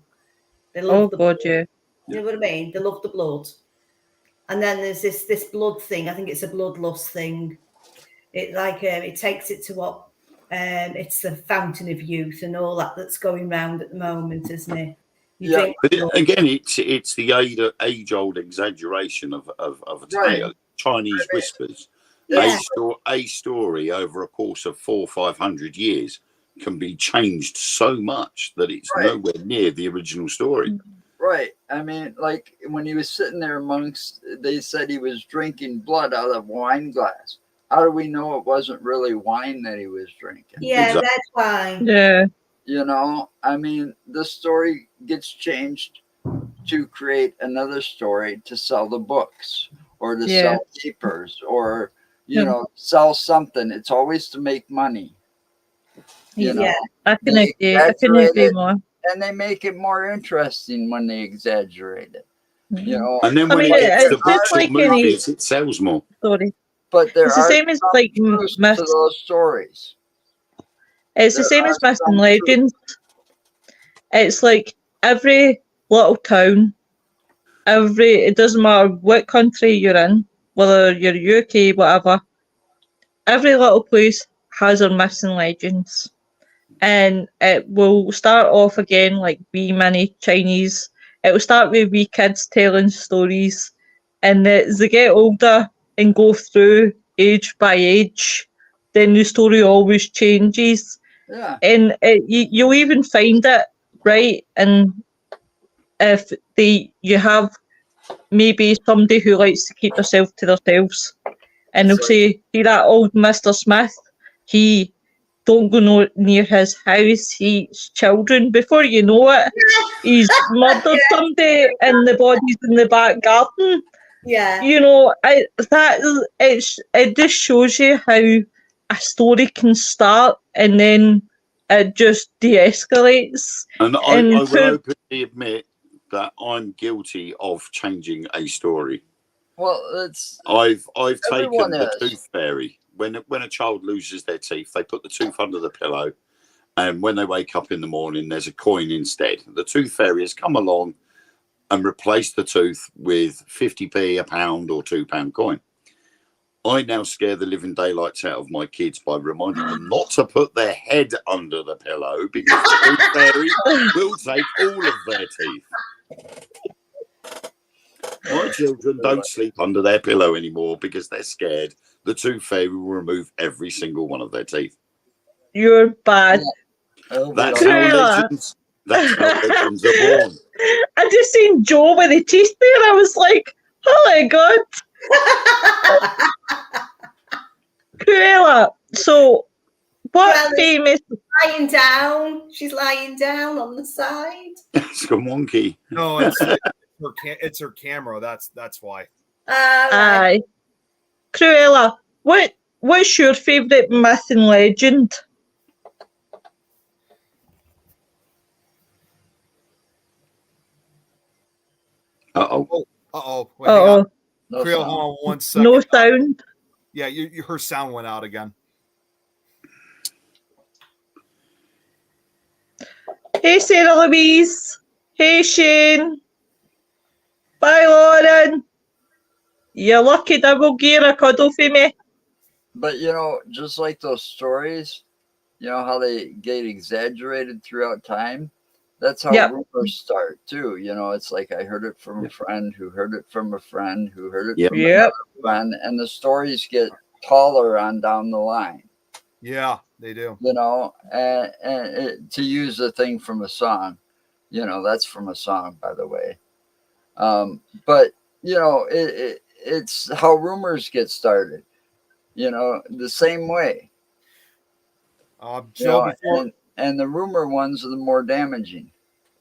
They love Oh the God, blood. yeah. You know what I mean? They love the blood. And then there's this blood thing. I think it's a bloodlust thing. It like it takes it to what it's the fountain of youth and all that's going round at the moment, isn't it? You Yeah. drink but blood. again, it's the age-old exaggeration of a tale. Right. Chinese whispers. Yeah. A story over a course of 400 or 500 years can be changed so much that it's Right. nowhere near the original story. Right. I mean, like when he was sitting there amongst, they said he was drinking blood out of a wine glass. How do we know it wasn't really wine that he was drinking? Yeah, Exactly. that's why. Yeah. I mean, the story gets changed to create another story to sell the books or to Yeah. sell papers or, Yeah. sell something. It's always to make money. Yeah. I couldn't They agree. I couldn't exaggerate agree it. more. And they make it more interesting when they exaggerate it. And then I when mean, it gets to it's books just or like any movies, it sells more. story. But there It's the are same as some like truths myths. to those stories. It's the There same are as myths some and legends. It's like every little town, it doesn't matter what country you're in, whether you're UK, whatever, every little place has their myths and legends. And it will start off again like wee mini Chinese. It will start with wee kids telling stories. And as they get older and go through age by age, then the story always changes. Yeah. And you'll even find it, right? And if you have maybe somebody who likes to keep themselves to themselves, and they'll say, see that old Mr. Smith, he don't go near his house, he's children. Before you know it, he's murdered somebody and the body's in the back garden. Yeah. It just shows you how a story can start and then it just de-escalates. And I And will for- openly admit that I'm guilty of changing a story. Well, I've taken Everyone the is. tooth fairy. When a child loses their teeth, they put the tooth under the pillow, and when they wake up in the morning, there's a coin instead. The tooth fairy has come along and replaced the tooth with 50p, a pound, or £2 coin. I now scare the living daylights out of my kids by reminding them not to put their head under the pillow because the tooth fairy will take all of their teeth. My children don't sleep under their pillow anymore because they're scared the tooth fairy will remove every single one of their teeth. You're bad. That's Creola. how legends are born. I just seen Joe with the teeth there. I was like, oh my God. Creola, so what Well, famous... lying down. She's lying down on the side. It's gone wonky. No, it's her camera. That's why. Right. Aye. Creola, what's your favourite myth and legend? Uh-oh. Uh-oh. Wait, hang on. Uh-oh. No Creole, sound. hold on 1 second. No sound. Yeah, her sound went out again. Hey, Sarah Louise. Hey, Shane. Bye, Lauren. You lucky double gear a cuddle for me. But you know, just like those stories, you know how they get exaggerated throughout time. That's how Yep. rumors start too. You know, it's like I heard it from a friend who heard it from a friend who heard it Yep. from Yep. another friend, and the stories get taller on down the line. Yeah, they do. You know, and to use a thing from a song, you know, that's from a song, by the way. But you know, it's how rumors get started. You know, the same way. You Joe, know, before and the rumor ones are the more damaging.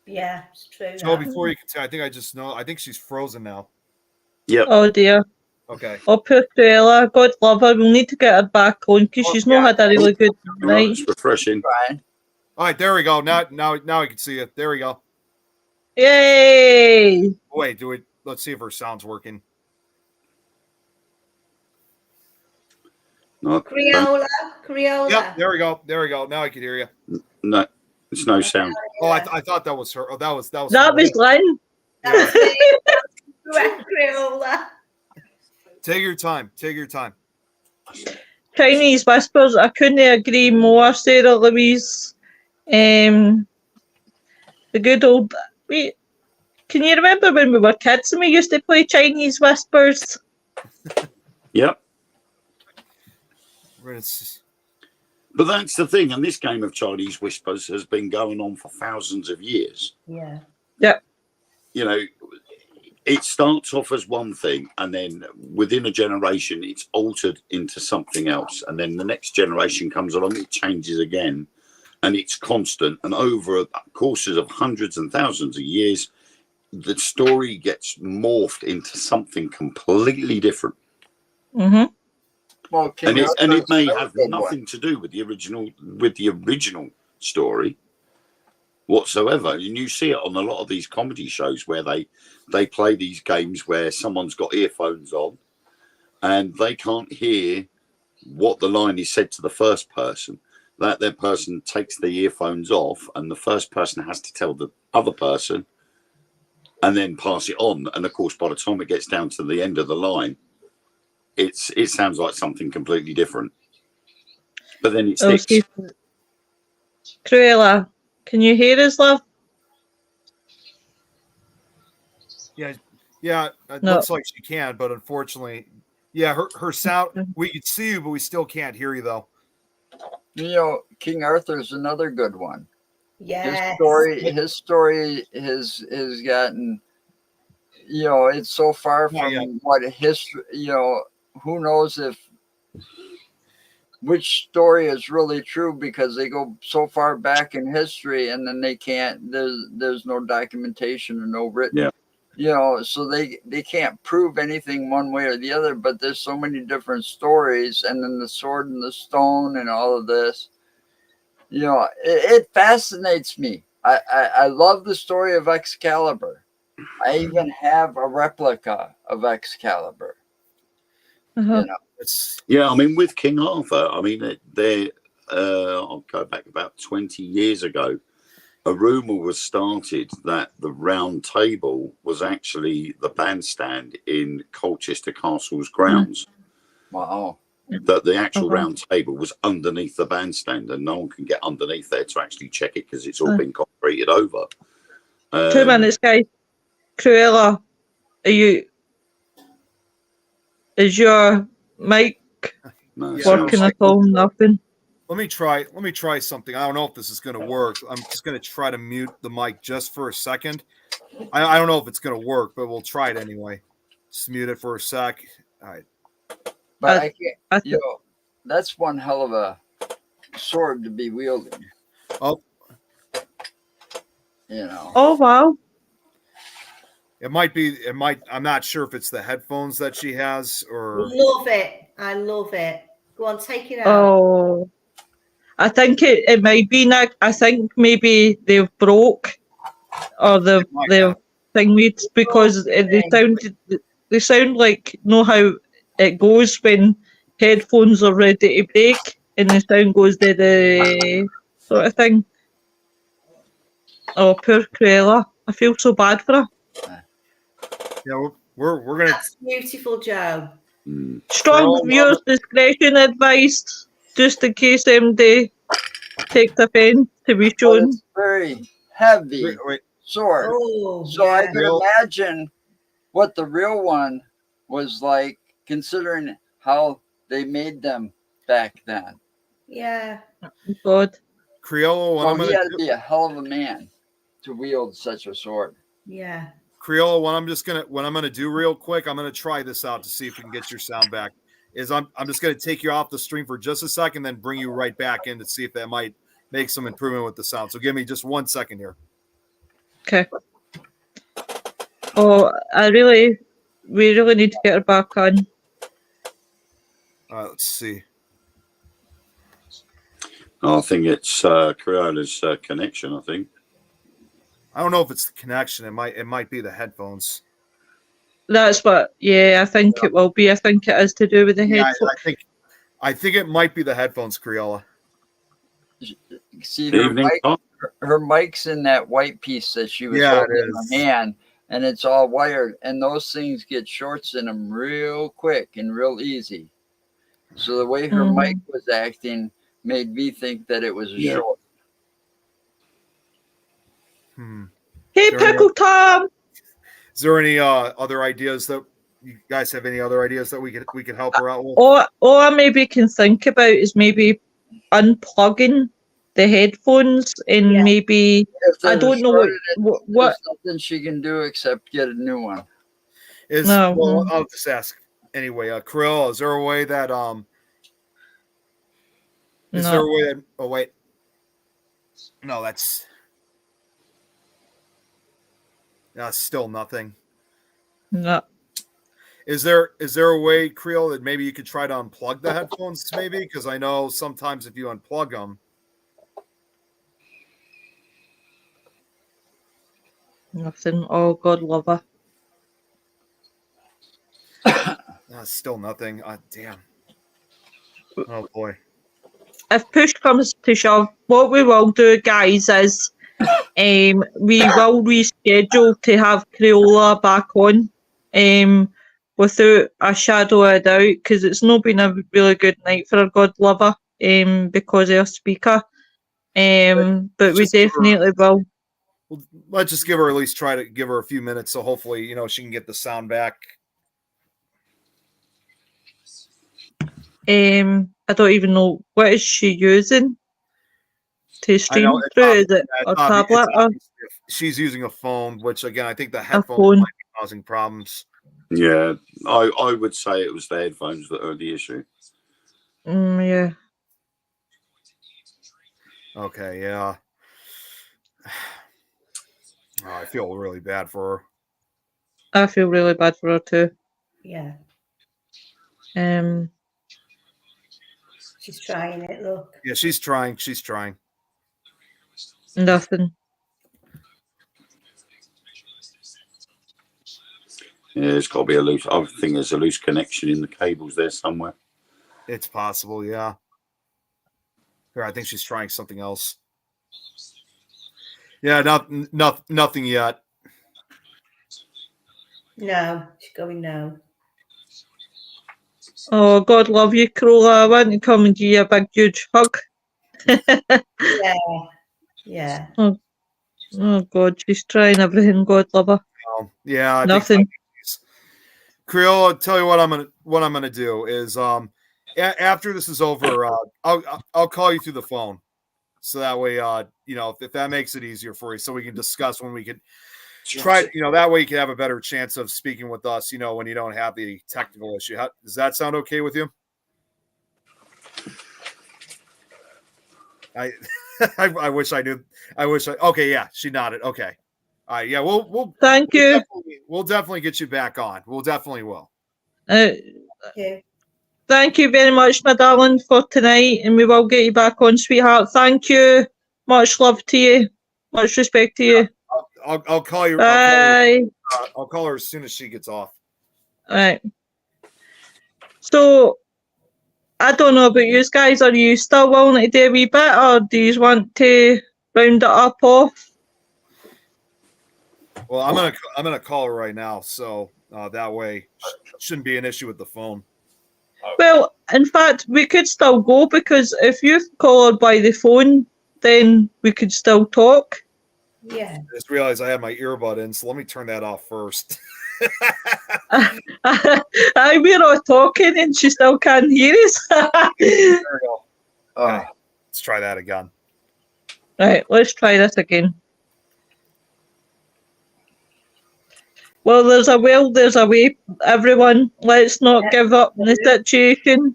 Yeah, it's true. Joe, that. before you can tell, I think I just know. I think she's frozen now. Yep. Oh, dear. Okay. Oh, poor Creola. God love her. We'll need to get her back on because Oh, she's yeah. not had a really good Right, night. it's refreshing. Brian, All right, there we go. Now I can see it. There we go. Yay! Wait, let's see if her sound's working. No, Creola. Yep, there we go. There we go. Now I can hear you. no, it's no sound. Oh, I thought that was her. Oh, that was That was Glenn. That's it. Creola. Take your time. Take your time. Chinese whispers. I couldn't agree more, Sarah Louise. The good old. Wait, can you remember when we were kids and we used to play Chinese whispers? Yep. It's- But that's the thing, and this game of Chinese whispers has been going on for thousands of years. Yeah. You know, it starts off as one thing, and then within a generation, it's altered into something else. And then the next generation comes along, it changes again, and it's constant. And over courses of hundreds and thousands of years, the story gets morphed into something completely different. Mm-hmm. well, King And it Arthur's may another have good nothing one. to do with the original story whatsoever. And you see it on a lot of these comedy shows where they play these games where someone's got earphones on and they can't hear what the line is said to the first person. That person takes the earphones off and the first person has to tell the other person and then pass it on. And of course, by the time it gets down to the end of the line, it sounds like something completely different. But then it Oh, sticks. Cruella, can you hear us, love? Yeah. It No. looks like she can, but unfortunately, yeah, her sound. We can see you, but we still can't hear you though. You know, King Arthur's another good one. Yes. His story has gotten, you know, it's so far Not yet. from what history, you know, who knows which story is really true because they go so far back in history and then they can't, there's no documentation or no written, Yeah. you know, so they can't prove anything one way or the other, but there's so many different stories, and then the sword and the stone and all of this, you know, it fascinates me. I love the story of Excalibur. I even have a replica of Excalibur. Uh-huh. You know, Yeah, I mean, with King Arthur, I mean, I'll go back about 20 years ago. A rumor was started that the round table was actually the bandstand in Colchester Castle's grounds. wow. That the actual Uh-huh. round table was underneath the bandstand, and no one can get underneath there to actually check it because it's all been concreted over. 2 minutes, guys. Cruella, is your mic No, it Yeah. sounds working like- at all? Nothing. Let me try something. I don't know if this is going to work. I'm just going to try to mute the mic just for a second. I don't know if it's going to work, but we'll try it anyway. Just mute it for a sec. All right. But I- I can't, I you know, that's one hell of a sword to be wielding. Oh. You know. Oh, wow. It might. I'm not sure if it's the headphones that she has or. Love it. I love it. Go on, take it out. Oh, I think it might be, Nick. I think maybe they've broke or they've thing reads because they sound like know how it goes when headphones are ready to break and the sound goes the sort of thing. Oh, poor Creola. I feel so bad for her. Yeah, we're gonna. That's beautiful, Joe. Strong viewers discretion advised, just in case they take the offence to be But shown. it's very heavy Wait, sword. Oh, So I yeah. can imagine what the real one was like, considering how they made them back then. Yeah. God. Creola, what So I'm he gonna had to do, be a hell of a man to wield such a sword. Yeah. Creola, what I'm gonna do real quick, I'm gonna try this out to see if we can get your sound back. Is I'm just gonna take you off the stream for just a second, then bring you right back in to see if that might make some improvement with the sound. So give me just 1 second here. Okay. Oh, we really need to get her back on. Let's see. I think it's Creola's connection. I think. I don't know if it's the connection. It might be the headphones. That's what, yeah, I think it will be. I think it is to do with the Yeah, headphones. I think it might be the headphones, Creola. See, Evening, Tom. her mic's in that white piece that she was Yeah, it holding in is. her hand, and it's all wired, and those things get shorts in them real quick and real easy. So the way her mic was acting made me think that it was a short. Hey, Pickle Tom! Is there any other ideas that you guys have? Any other ideas that we could help her out with? All I maybe can think about is maybe unplugging the headphones and maybe If I there's a don't know shortage, what there's nothing she can do except get a new one. Well, I'll just ask anyway. Creola, is there a way that is there a way that? Oh wait, no, that's still nothing. No. Is there a way, Creola, that maybe you could try to unplug the headphones? Maybe because I know sometimes if you unplug them. Nothing. Oh, God love her. Still nothing. Damn. Oh boy. If push comes to shove, what we will do, guys, is we will reschedule to have Creola back on without a shadow of a doubt, because it's not been a really good night for her, God love her, because of her speaker. But we definitely will. Well, let's just give her at least try to give her a few minutes, so hopefully she can get the sound back. I don't even know what is she using to stream through. Is it a tablet? She's using a phone, which again I think the headphones might be causing problems. Yeah, I would say it was the headphones that are the issue. Yeah. Okay, yeah. Oh, I feel really bad for her. I feel really bad for her too. Yeah. She's trying it, look. Yeah, she's trying. She's trying. Nothing. Yeah, it's got to be a loose. I think there's a loose connection in the cables there somewhere. It's possible, yeah. Here, I think she's trying something else. Yeah, nothing yet. No, she's going no. Oh, God love you, Creola. I want to come and give you a big, huge hug. Yeah. Yeah. Oh, God, she's trying everything. God love her. Yeah, nothing. Creola, tell you what I'm gonna do is after this is over, I'll call you through the phone, so that way if that makes it easier for you, so we can discuss when we can try. That way you can have a better chance of speaking with us. When you don't have the technical issue. Does that sound okay with you? I wish I knew. Okay, yeah, she nodded. Okay. All right, yeah, we'll thank you. We'll definitely get you back on. We'll definitely will. Thank you very much, my darling, for tonight, and we will get you back on, sweetheart. Thank you. Much love to you. Much respect to you. I'll call you. Bye. I'll call her as soon as she gets off. Right. So, I don't know about you guys. Are you still willing to do a wee bit, or do you want to round it up off? Well, I'm gonna call her right now, so that way shouldn't be an issue with the phone. Well, in fact, we could still go, because if you call her by the phone, then we could still talk. Yeah. I just realized I had my earbud in, so let me turn that off first. We're all talking and she still can't hear us. There we go. Oh, Okay, let's try that again. Right, let's try this again. Well, there's a will, there's a way, everyone. Let's not give up on the situation.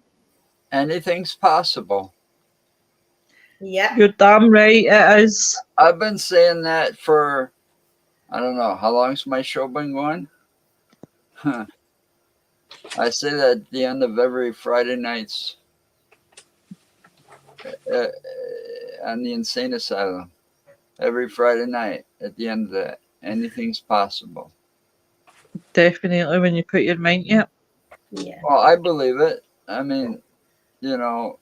anything's possible. Yeah. You're damn right it is. I've been saying that for, I don't know, how long's my show been going? Huh. I say that at the end of every Friday nights on the insane asylum. Every Friday night at the end of that, anything's possible. Definitely, when you put your mind to it. Yeah. Well, I believe it. I mean, you know,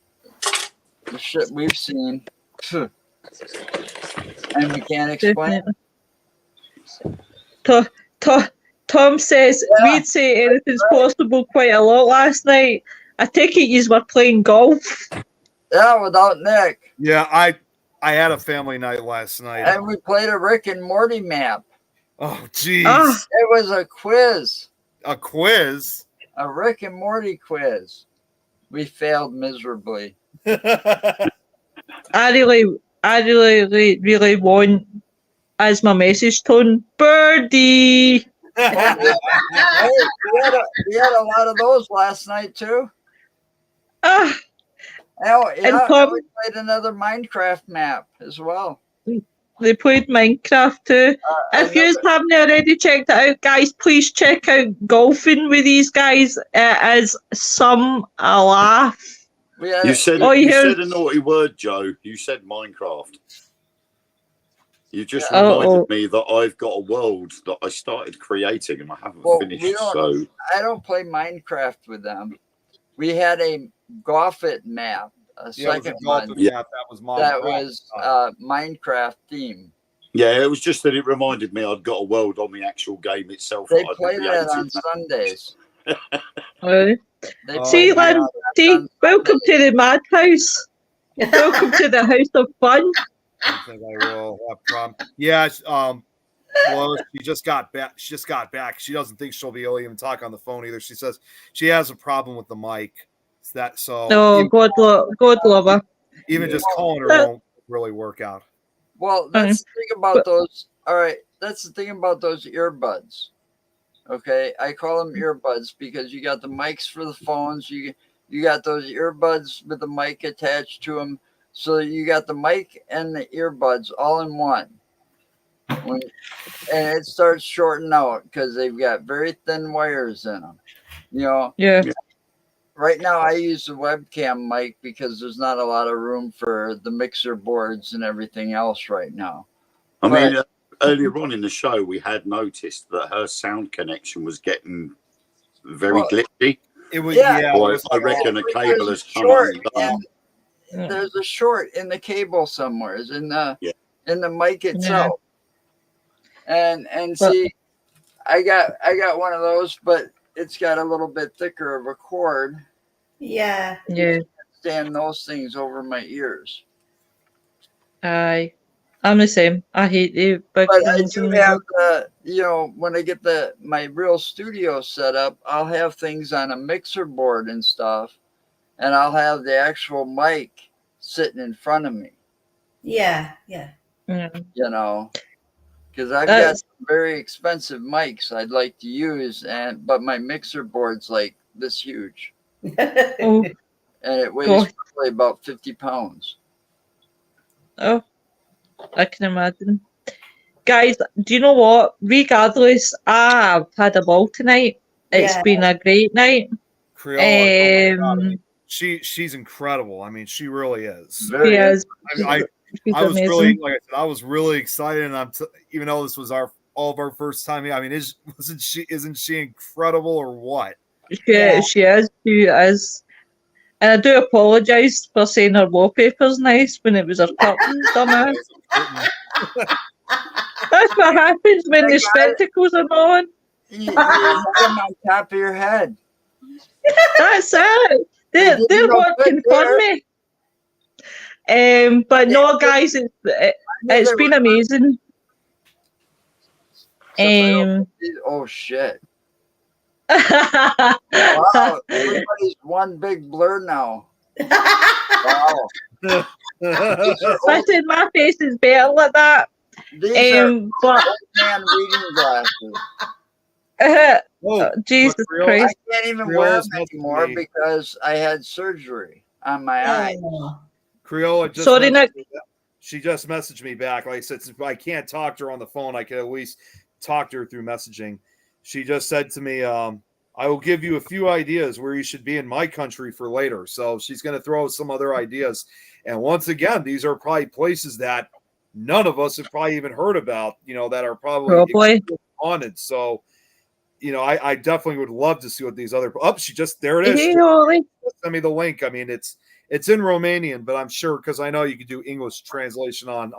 the shit we've seen, and we can't explain. Definitely. Tom says we'd say anything's possible quite a lot last night. I take it you were playing golf. Yeah, without Nick. Yeah, I had a family night last night. And we played a Rick and Morty map. Oh, jeez. Ah. It was a quiz, A quiz? a Rick and Morty quiz. We failed miserably. I really want, as my message tone, birdie. Hey, we had a lot of those last night too. Ah, Oh, yeah, Tom- we played another Minecraft map as well. they played Minecraft too. If you haven't already checked it out, guys, please check out golfing with these guys. It is some a laugh. We had You said Oh, you you heard- said a naughty word, Joe. You said Minecraft. You just Uh-oh. reminded me that I've got a world that I started creating and I haven't Well, finished. we don't- So I don't play Minecraft with them. We had a Golf It map, a Yeah, it was a second golf one map. That was mine. that was Minecraft theme. yeah, it was just that it reminded me I'd got a world on the actual game itself. They that I'd played that on created. Sundays. Uh, They Oh, See, played that Lynn, see, welcome to the madhouse. Welcome to the house of fun. I think I will have problem. Yeah, well, she just got back. She doesn't think she'll be able to even talk on the phone either. She says she has a problem with the mic. Oh, God love her. even just calling her won't really work out. Well, that's the thing about those. All right, that's the thing about those earbuds. Okay, I call them earbuds because you got the mics for the phones. You got those earbuds with the mic attached to them. So you got the mic and the earbuds all in one. And it starts shorting out because they've got very thin wires in them. You know, Yeah. right now I use the webcam mic because there's not a lot of room for the mixer boards and everything else right now. I mean, earlier on in the show, we had noticed that her sound connection was getting very glitchy. It was, Yeah. I reckon a cable has come short undone. there's a short in the cable somewhere, in the mic itself. And see, I got one of those, but it's got a little bit thicker of a cord. Yeah. Yeah. Stand those things over my ears. Aye. I'm the same. I hate the big But I things. do have when I get my real studio set up, I'll have things on a mixer board and stuff, and I'll have the actual mic sitting in front of me. Yeah. You know, because I've got some very expensive mics I'd like to use, but my mixer board's like this huge, Oh, and it weighs probably about 50 pounds. oh, I can imagine. Guys, do you know what? Regardless, I've had a ball tonight. It's been a great night. Creola, she's incredible. I mean, she really is. She is. She's I was amazing. really, like I said, I was really excited, and even though this was all of our first time. I mean, isn't she incredible or what? She is. She is. And I do apologise for saying her wallpaper's nice when it was her curtains, dumbass. That's what happens when the spectacles are on. You have them on top of your head. That's it. They're working for me. But no, guys, it's been amazing. Oh shit! Wow, everybody's one big blur now. Wow. I said my face is better like that. These are but man reading glasses. Jesus I Christ! can't even wear them anymore because I had surgery on my eye. Creola just Sorry, Nick. She just messaged me back. Like I said, since I can't talk to her on the phone, I can at least talk to her through messaging. She just said to me, I will give you a few ideas where you should be in my country for later. So she's going to throw some other ideas. And once again, these are probably places that none of us have probably even heard about, that are probably haunted. So, I definitely would love to see what these other. Oh, there it is. Hey, Ollie. Send me the link. I mean, it's in Romanian, but I'm sure because I know you could do English translation on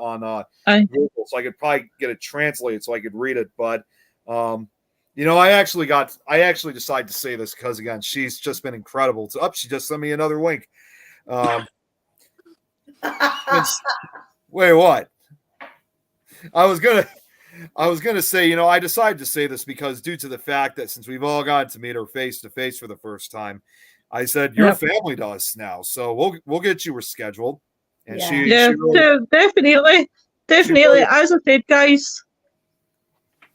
Google, so I could probably get it translated so I could read it. But I actually decided to say this because again, she's just been incredible. She just sent me another link. Wait, what? I was gonna say, I decided to say this because due to the fact that since we've all gotten to meet her face to face for the first time, I said your family to us now, so we'll get you rescheduled. And she definitely. As I said, guys,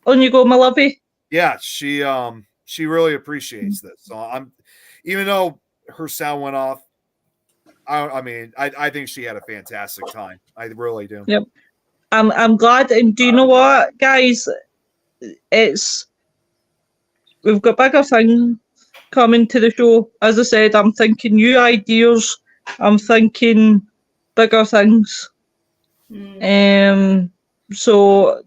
on you go, my lovey. Yeah, she really appreciates this. So even though her sound went off, I think she had a fantastic time. I really do. Yep. I'm glad, and do you know what, guys? We've got bigger things coming to the show. As I said, I'm thinking new ideas. I'm thinking bigger things. So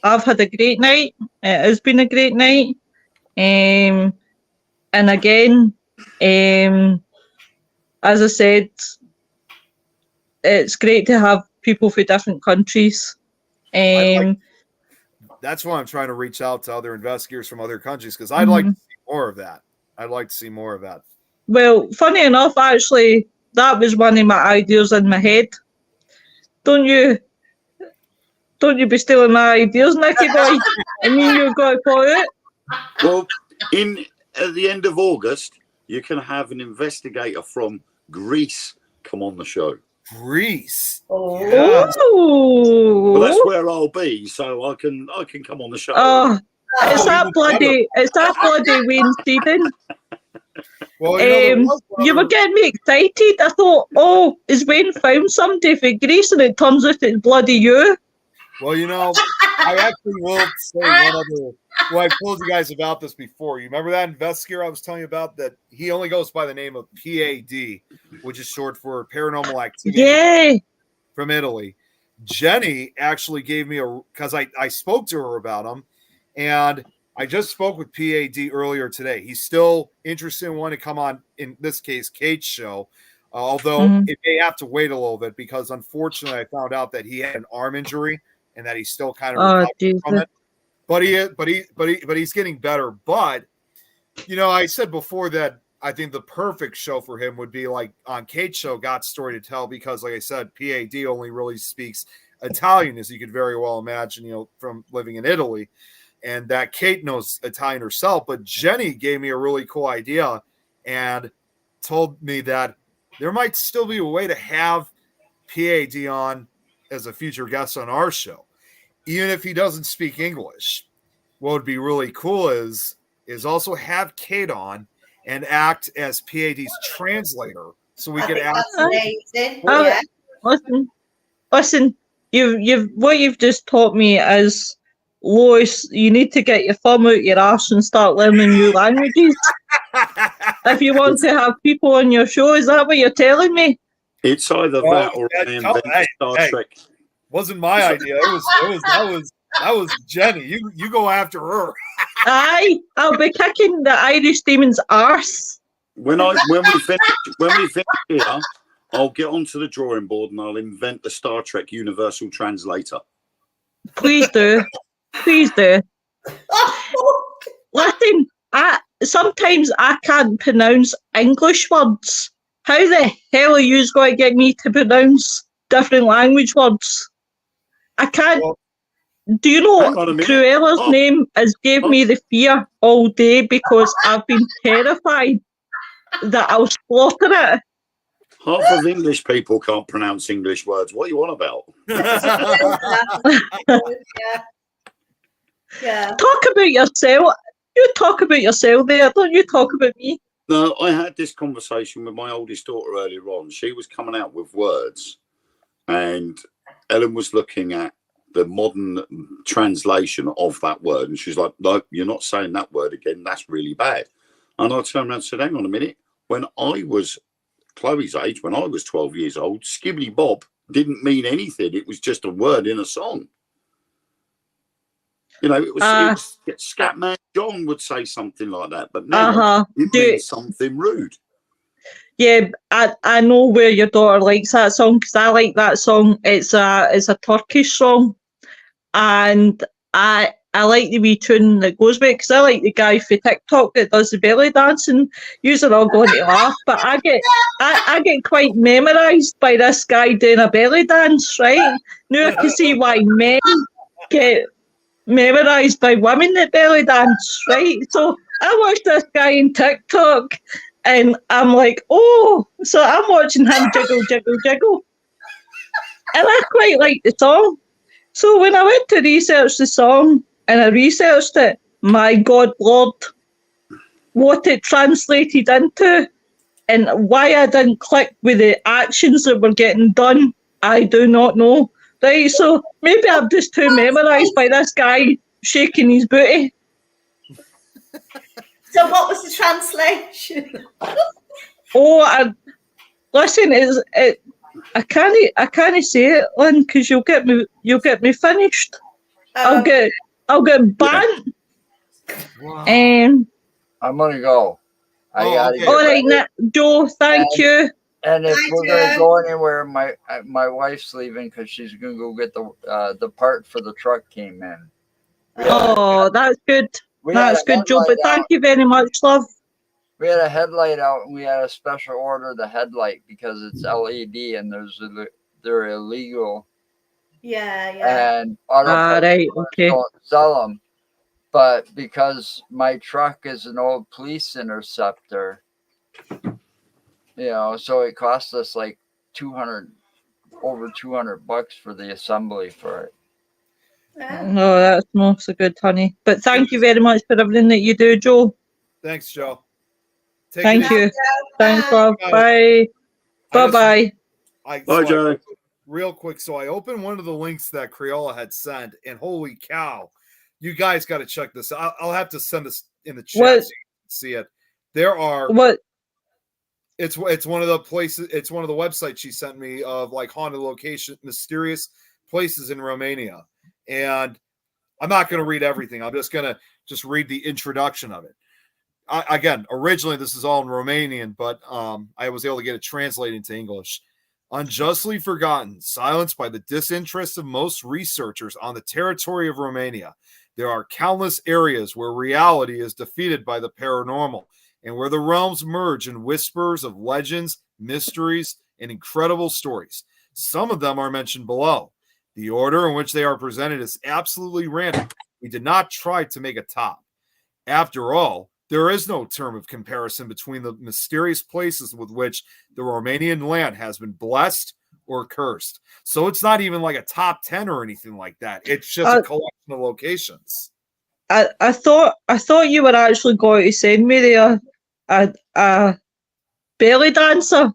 I've had a great night. It has been a great night. And again, as I said, it's great to have people from different countries. That's why I'm trying to reach out to other investigators from other countries because I'd like to see more of that. Well, funny enough, actually, that was one of my ideas in my head. Don't you be stealing my ideas, Nicky boy? I mean, you've got to put it. Well, at the end of August, you can have an investigator from Greece come on the show. Greece. Oh. Yes. Well, that's where I'll be, so I can come on the show. Oh, it's that bloody Wayne Stephen. Well, you were getting me excited. I thought, is Wayne found somebody for Greece, and it turns out it's bloody you. Well, I actually will say one other. Well, I've told you guys about this before. You remember that investigator I was telling you about? That he only goes by the name of PAD, which is short for Paranormal Activity. From Italy. Jenny actually gave me because I spoke to her about him, and I just spoke with PAD earlier today. He's still interested in wanting to come on, in this case, Kate's show, although it may have to wait a little bit because unfortunately I found out that he had an arm injury and that he's still kind of recovering from it. But he's getting better. But I said before that I think the perfect show for him would be like on Kate's show, Got Story to Tell, because like I said, PAD only really speaks Italian, as you could very well imagine, from living in Italy, and that Kate knows Italian herself. But Jenny gave me a really cool idea and told me that there might still be a way to have PAD on as a future guest on our show, even if he doesn't speak English. What would be really cool is also have Kate on and act as PAD's translator, so we could ask. Listen. You've just taught me is, Lois, you need to get your thumb out your arse and start learning new languages. If you want to have people on your show, is that what you're telling me? It's either Well, that or yeah, I invent Star hey. Trek. Wasn't my idea. That was Jenny. You go after her. Aye, I'll be kicking the Irish demon's arse. When we finish here, I'll get onto the drawing board and I'll invent the Star Trek Universal Translator. Please do. Please do. Listen, sometimes I can't pronounce English words. How the hell are you going to get me to pronounce different language words? I can't. Well, do you know hang on a minute. Cruella's name has gave me the fear all day because I've been terrified that I'll slaughter it. Half of English people can't pronounce English words. What are you on about? Yeah. Talk about yourself. You talk about yourself there. Don't you talk about me. No, I had this conversation with my oldest daughter earlier on. She was coming out with words and Ellen was looking at the modern translation of that word. And she's like, no, you're not saying that word again. That's really bad. And I turned around and said, hang on a minute. When I was Chloe's age, when I was 12 years old, Skibbity Bob didn't mean anything. It was just a word in a song. You know, it was Scatman John would say something like that, but now it means something rude. Yeah, I know where your daughter likes that song because I like that song. It's a Turkish song, and I like the wee tune that goes with it because I like the guy for TikTok that does the belly dancing. Usually all going to laugh, but I get quite memorised by this guy doing a belly dance, right? Now I can see why men get memorised by women that belly dance, right? So I watched this guy in TikTok and I'm like, oh, so I'm watching him jiggle, jiggle, jiggle. And I quite like the song. So when I went to research the song and I researched it, my God, Lord, what it translated into and why I didn't click with the actions that were getting done, I do not know. Right, so maybe I'm just too memorised by this guy shaking his booty. So what was the translation? Listen, I can't say it, Lynn, because you'll get me finished. I'll get banned. Wow. I'm gonna go. I gotta okay. All right, Joe, thank you. And if Hi, we're gonna go anywhere, my wife's leaving because she's gonna go get the part for the truck came in. Oh, that's good. That's good, Joe. But thank you very much, love. We had a headlight out, and we had a special order the headlight because it's LED and they're illegal. Yeah. And auto right, okay. don't sell them. But because my truck is an old police interceptor, so it cost us like over $200 for the assembly for it. No, that's not so good, honey. But thank you very much for everything that you do, Joe. Thanks, Joe. Thank you. Thanks, love. Bye. Bye. Bye, Joe. Real quick, so I opened one of the links that Creola had sent, and holy cow, you guys got to check this. I'll have to send this in the chat so you can see it. There are what? It's one of the places. It's one of the websites she sent me of like haunted location, mysterious places in Romania. And I'm not going to read everything. I'm just going to read the introduction of it. Again, originally this is all in Romanian, but I was able to get it translated into English. Unjustly forgotten, silenced by the disinterest of most researchers on the territory of Romania, there are countless areas where reality is defeated by the paranormal and where the realms merge in whispers of legends, mysteries, and incredible stories. Some of them are mentioned below. The order in which they are presented is absolutely random. We did not try to make a top. After all, there is no term of comparison between the mysterious places with which the Romanian land has been blessed or cursed. So it's not even like a top 10 or anything like that. It's just a collection of locations. I thought you were actually going to send me there a belly dancer.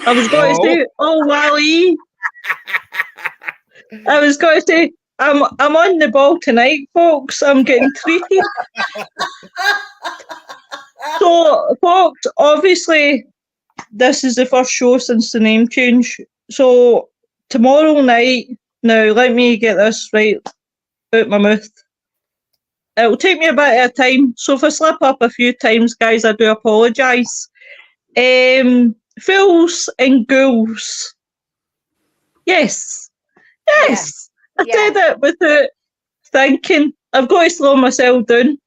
I was going to say, oh, Wally. I was going to say, I'm on the ball tonight, folks. I'm getting treated. So, folks, obviously, this is the first show since the name change. So tomorrow night, now let me get this right out my mouth. It'll take me a bit of time, so if I slip up a few times, guys, I do apologise. Fools and ghouls. Yes. Yes. I said it without thinking. I've got to slow myself down.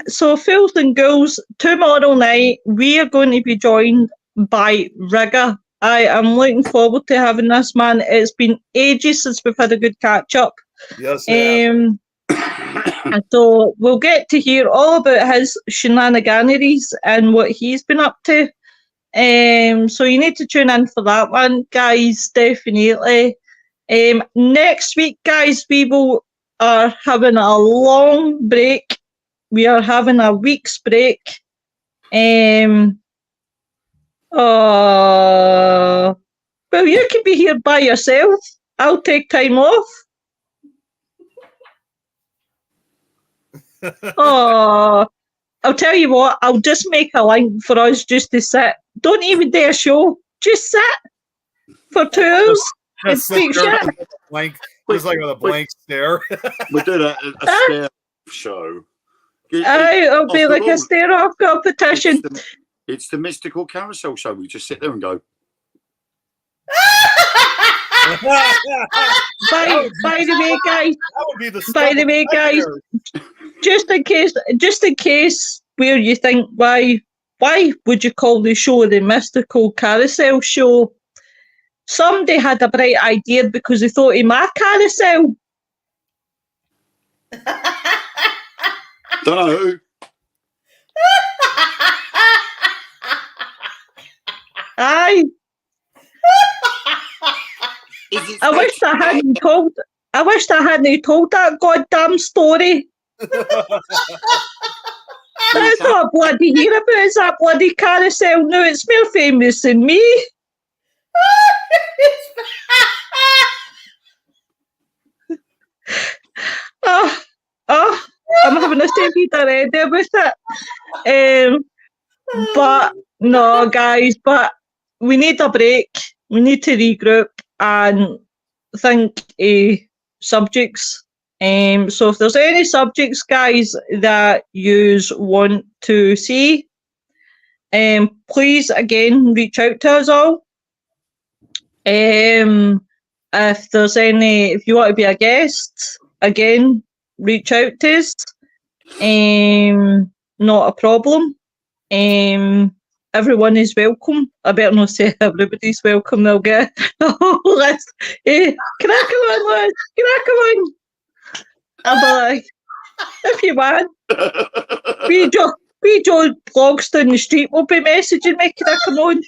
So Fools and Ghouls, tomorrow night, we are going to be joined by Rigger. I am looking forward to having this, man. It's been ages since we've had a good catch up. Yes, and so we'll get to hear all about his shenaniganeries and what he's been up to. So you need to tune in for that one, guys, definitely. Next week, guys, we are having a long break. We are having a week's break. Well, you can be here by yourself. I'll take time off. I'll tell you what, I'll just make a link for us just to sit. Don't even do a show. Just sit for 2 hours and speak shit. Blank, just like with a blank stare. We're doing a stare show. It'll be like a stare-off competition. It's the mystical carousel show. We just sit there and go. By the way, guys, just in case where you think why would you call the show the mystical carousel show? Somebody had a bright idea because they thought of my carousel. Don't know who. Aye. I wish I hadn't told that goddamn story. That's not a bloody hear about, it's that bloody carousel. No, it's more famous than me. I'm having a stupid already with it. But no, guys, but we need a break. We need to regroup and think subjects. So if there's any subjects, guys, that you want to see, please again reach out to us all. If you want to be a guest, again, reach out to us. Not a problem. Everyone is welcome. I better not say everybody's welcome. They'll get the whole list. Can I come on, Liz? Can I come on? I'll be like, if you want. We Joe blogs down the street will be messaging me. Can I come on?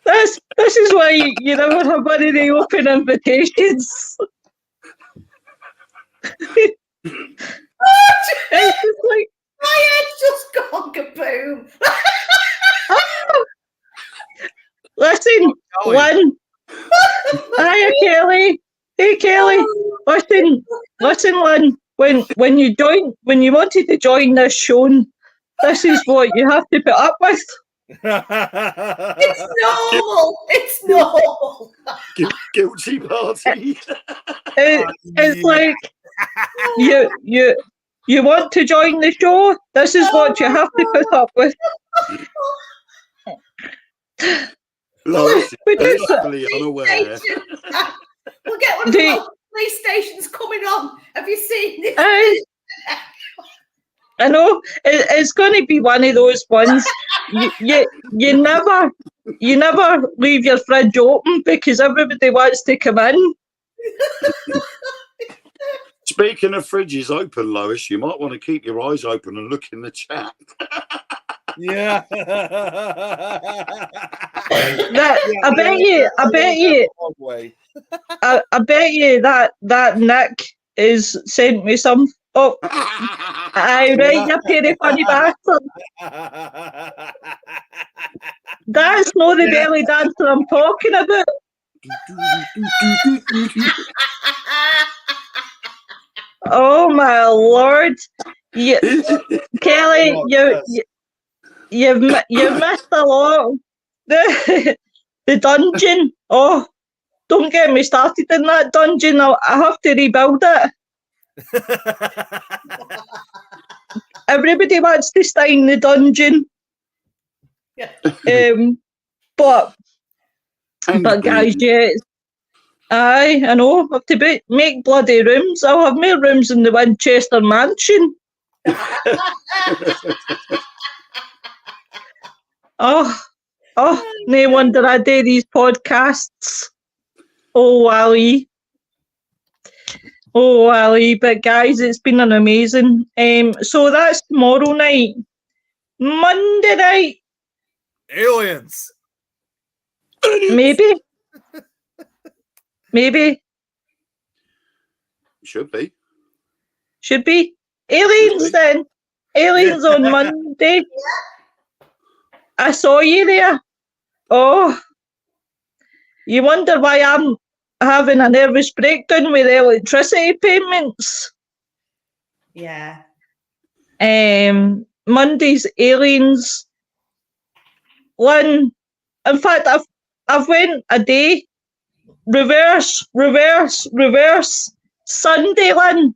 This is why you never have one of the open invitations. It's just like, my head's just gone kaboom. Listen, Lynn. Hiya, Kelly. Hey, Kelly. Listen, Lynn. When you wanted to join this show, this is what you have to put up with. It's normal. Guilty party. It's like you want to join the show. This is what you have to put up with. Lois is totally unaware. We'll get one of the police stations coming on. Have you seen this? I know it's going to be one of those ones. You never leave your fridge open because everybody wants to come in. Speaking of fridges open, Lois, you might want to keep your eyes open and look in the chat. Yeah. I bet you that Nick is sent me some. Oh, I right, you pretty funny bastard. That's not the belly dancer I'm talking about. Oh my lord, Kelly, You've missed a lot. The dungeon. Oh, don't get me started in that dungeon. I have to rebuild it. Everybody wants to stay in the dungeon. Yeah. But And guys, bleeding. yeah, aye, I know. I have to make bloody rooms. I'll have more rooms in the Winchester Mansion. Oh, no wonder I do these podcasts. Oh, Wally. But guys, it's been an amazing. So that's tomorrow night. Monday night, Aliens. maybe. Should be. Aliens then. Aliens on Monday. I saw you there. Oh, you wonder why I'm having a nervous breakdown with electricity payments. Yeah. Monday's aliens. Lynn, in fact, I've went a day. Reverse. Sunday, Lynn.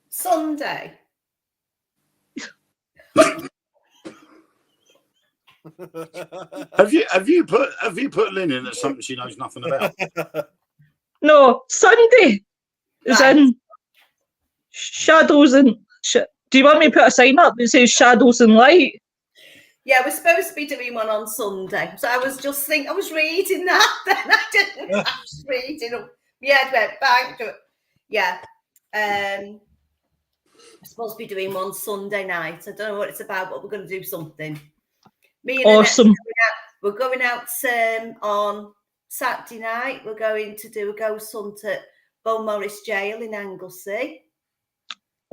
Sunday. Have you put Lynn in at something she knows nothing about? No, Sunday is Right. in shadows and. Do you want me to put a sign up that says shadows and light? Yeah, we're supposed to be doing one on Sunday. So I was just thinking, I was reading that. Then I didn't. I was reading. Yeah, it went back to it. Yeah. We're supposed to be doing one Sunday night. I don't know what it's about, but we're going to do something. Me and Awesome. we're going out on Saturday night. We're going to do a ghost hunt at Beaumaris Jail in Anglesey.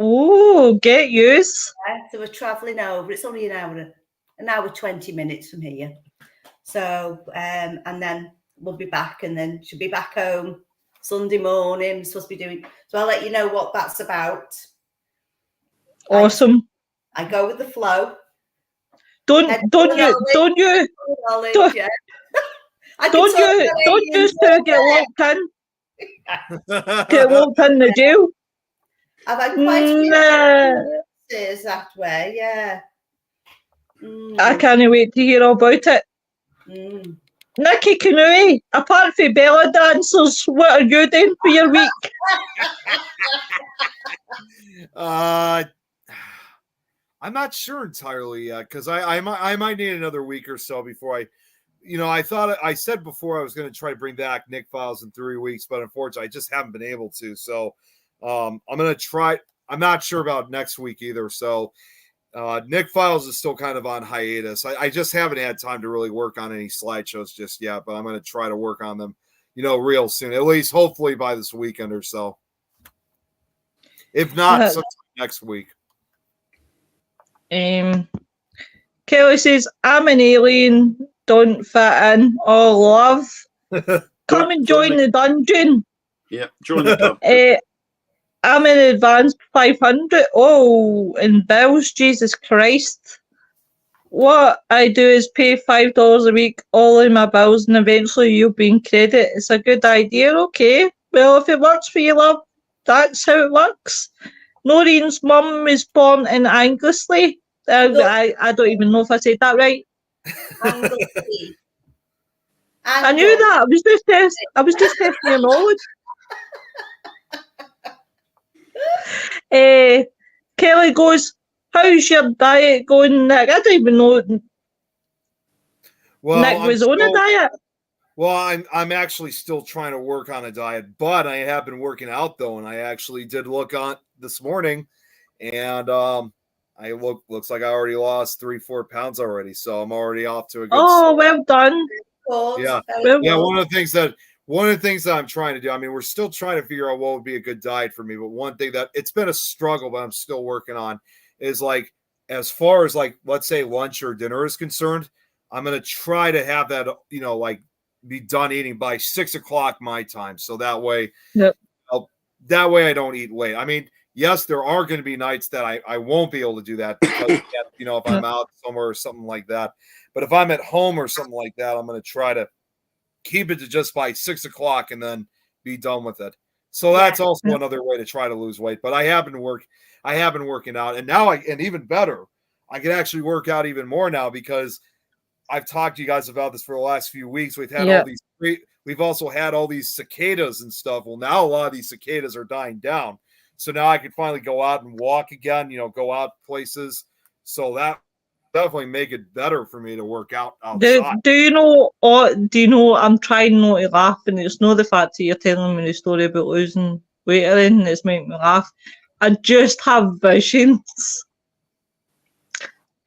Oh, get use. Yeah, so we're travelling over. It's only an hour 20 minutes from here. So, and then we'll be back, and then she'll be back home Sunday morning. We're supposed to be doing. So I'll let you know what that's about. Awesome. I go with the flow. Don't you still get locked in? Get locked in the jail? I've had quite a few experiences that way, yeah. I can't wait to hear all about it. Nikki Canoe, apart from belly dancers, what are you doing for your week? I'm not sure entirely yet, because I might need another week or so before I said before I was going to try to bring back Nick Files in 3 weeks, but unfortunately I just haven't been able to. So I'm going to try. I'm not sure about next week either. So Nick Files is still kind of on hiatus. I just haven't had time to really work on any slideshows just yet, but I'm going to try to work on them, real soon, at least hopefully by this weekend or so. If not, sometime next week. Kelly says, I'm an alien, don't fit in. Oh, love. Come and join the dungeon. Yeah, join the club. I'm in advanced 500. Oh, in bills, Jesus Christ. What I do is pay $5 a week, all in my bills, and eventually you'll be in credit. It's a good idea, okay. Well, if it works for you, love, that's how it works. Noreen's mum was born in Anglesey. I don't even know if I said that right. Anglesey. I knew that. I was just testing your knowledge. Kelly goes, how's your diet going, Nick? I don't even know Nick was on a diet. Well, I'm actually still trying to work on a diet, but I have been working out though, and I actually did look on this morning, and looks like I already lost 3-4 pounds already, so I'm already off to a good start. Well done. Yeah, one of the things that I'm trying to do. I mean, we're still trying to figure out what would be a good diet for me, but one thing that it's been a struggle, but I'm still working on is like, as far as like, let's say lunch or dinner is concerned, I'm going to try to have that, like be done eating by 6 o'clock my time. So that way, that way I don't eat late. I mean, yes, there are going to be nights that I won't be able to do that because, if I'm out somewhere or something like that. But if I'm at home or something like that, I'm going to try to keep it to just by 6 o'clock and then be done with it. So that's also another way to try to lose weight. But I have been working out, and now and even better, I can actually work out even more now because I've talked to you guys about this for the last few weeks. We've also had all these cicadas and stuff. Well, now a lot of these cicadas are dying down. So now I can finally go out and walk again, go out places. So that definitely make it better for me to work out outside. Do you know, I'm trying not to laugh, and it's not the fact that you're telling me the story about losing weight or anything that's making me laugh. I just have visions.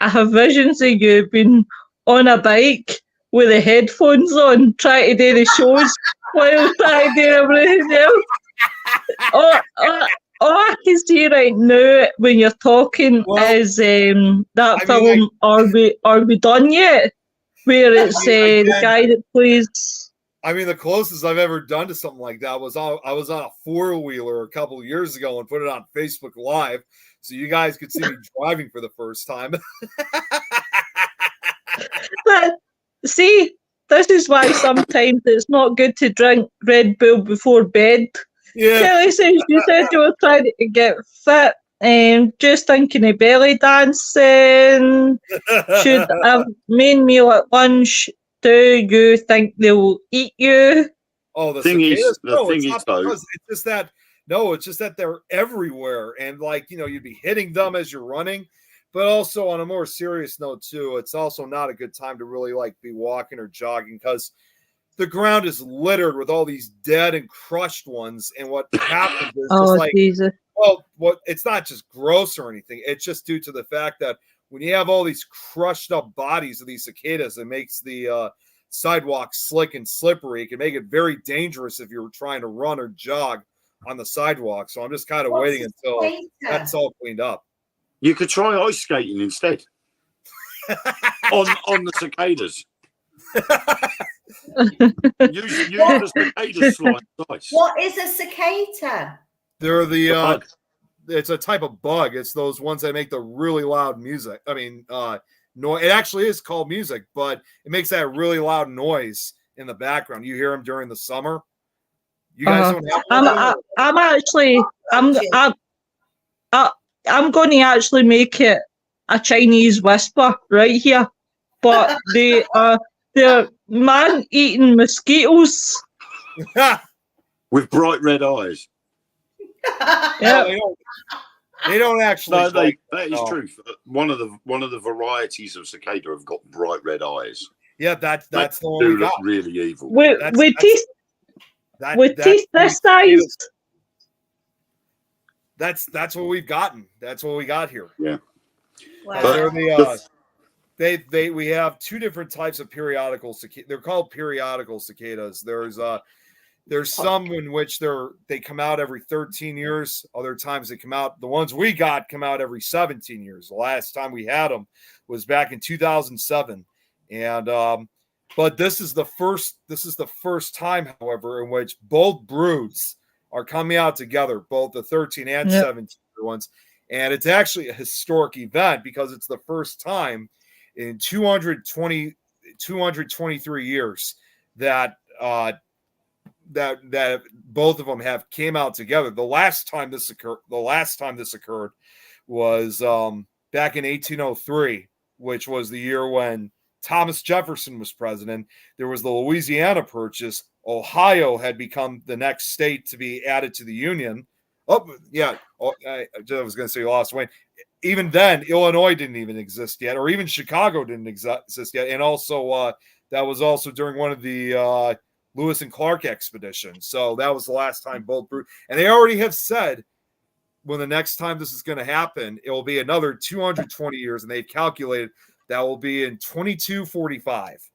I have visions of you being on a bike with the headphones on, trying to do the shows while trying to do everything else. All I can see right now when you're talking is that film Are We Done Yet? Where it's the guy that plays. I mean, the closest I've ever done to something like that was I was on a 4-wheeler a couple of years ago and put it on Facebook Live, so you guys could see me driving for the first time. But see, this is why sometimes it's not good to drink Red Bull before bed. Yeah. Kelly says you said you were trying to get fit. Just thinking of belly dancing. Should have main meal at lunch. Do you think they will eat you? Oh, the thing cicadas? is, the thing is though, it's just that. No, it's just that they're everywhere, and you'd be hitting them as you're running. But also on a more serious note too, it's also not a good time to really be walking or jogging because the ground is littered with all these dead and crushed ones. And what happens is Jesus. It's not just gross or anything. It's just due to the fact that when you have all these crushed up bodies of these cicadas, it makes the sidewalk slick and slippery. It can make it very dangerous if you're trying to run or jog on the sidewalk. So I'm just kind of waiting until that's all cleaned up. You could try ice skating instead on the cicadas. use the cicadas slide ice. What is a cicada? They're it's a type of bug. It's those ones that make the really loud music. I mean, it actually is called music, but it makes that really loud noise in the background. You hear them during the summer. You guys don't have. I'm going to actually make it a Chinese whisper right here, but they're man-eating mosquitoes with bright red eyes. Yeah, they don't actually. No, that is true. One of the varieties of cicada have got bright red eyes. Yeah, that's the one do we look got. really evil. With teeth this size. That's what we've gotten. That's what we got here. Yeah. Wow. We have two different types of periodical cicadas. They're called periodical cicadas. There's some in which they come out every 13 years. Other times they come out. The ones we got come out every 17 years. The last time we had them was back in 2007. And but this is the first time, however, in which both broods are coming out together, both the 13 and 17 ones. And it's actually a historic event because it's the first time in 223 years that both of them have came out together. The last time this occurred was back in 1803, which was the year when Thomas Jefferson was president. There was the Louisiana Purchase. Ohio had become the next state to be added to the Union. Oh, yeah. I was going to say lost Wayne. Even then, Illinois didn't even exist yet, or even Chicago didn't exist yet. And also, that was also during one of the Lewis and Clark expeditions. So that was the last time both brewed. And they already have said when the next time this is going to happen, it will be another 220 years. And they've calculated that will be in 2245.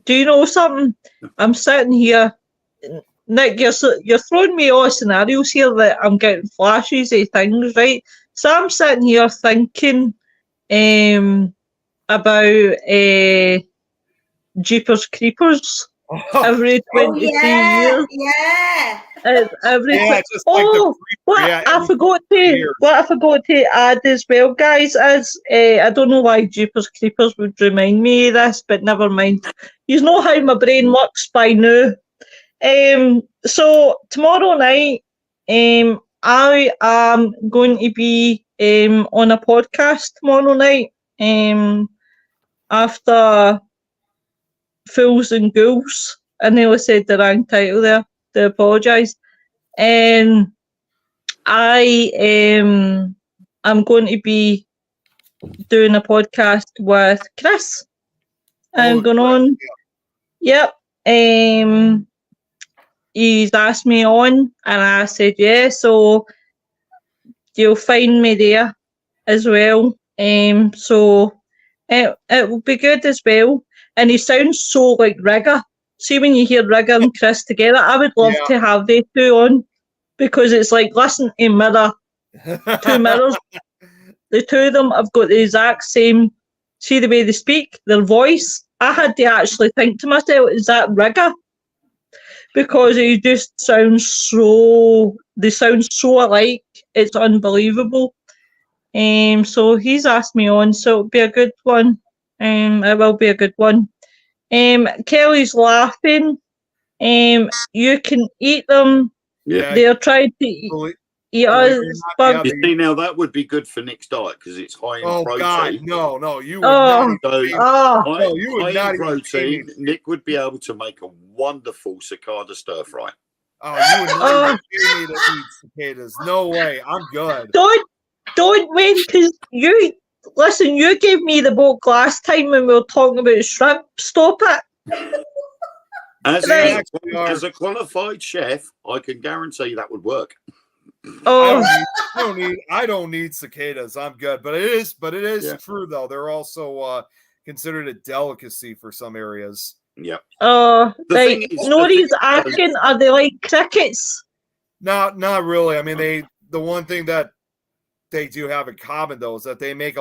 Do you know something? I'm sitting here. Nick, you're throwing me all scenarios here that I'm getting flashes of things, right? So I'm sitting here thinking about Jeepers Creepers every 23 years. Yeah. It's every Yeah, just like the I forgot to add as well, guys, is I don't know why Jeepers Creepers would remind me of this, but never mind. You know how my brain works by now. So tomorrow night, I am going to be on a podcast tomorrow night. After Fools and Ghouls. I nearly said the wrong title there. I apologise. I am going to be doing a podcast with Chris. I'm going on. Yep. He's asked me on, and I said yeah. So you'll find me there as well. So it will be good as well. And he sounds so like Rigger. See, when you hear Rigger and Chris together, I would love to have they two on, because it's like, listen to Mirror, two mirrors. The two of them have got the exact same, see the way they speak, their voice. I had to actually think to myself, is that Rigger? Because he just sounds so, they sound so alike. It's unbelievable. So he's asked me on, so it'll be a good one. It will be a good one. Kelly's laughing. You can eat them. Yeah. They're trying to eat us. You see, now that would be good for Nick's diet because it's high in protein. God, no, you would not. You would not protein. Nick would be able to make a wonderful cicada stir fry. Oh, you would not me to eat cicadas. No way. I'm good. Don't win, because you gave me the book last time when we were talking about shrimp. Stop it. As a qualified chef, I can guarantee that would work. I don't need cicadas. I'm good. But it is true though. They're also considered a delicacy for some areas. Yep. Nobody's asking, are they like crickets? Not really. I mean, the one thing that they do have in common though is that they make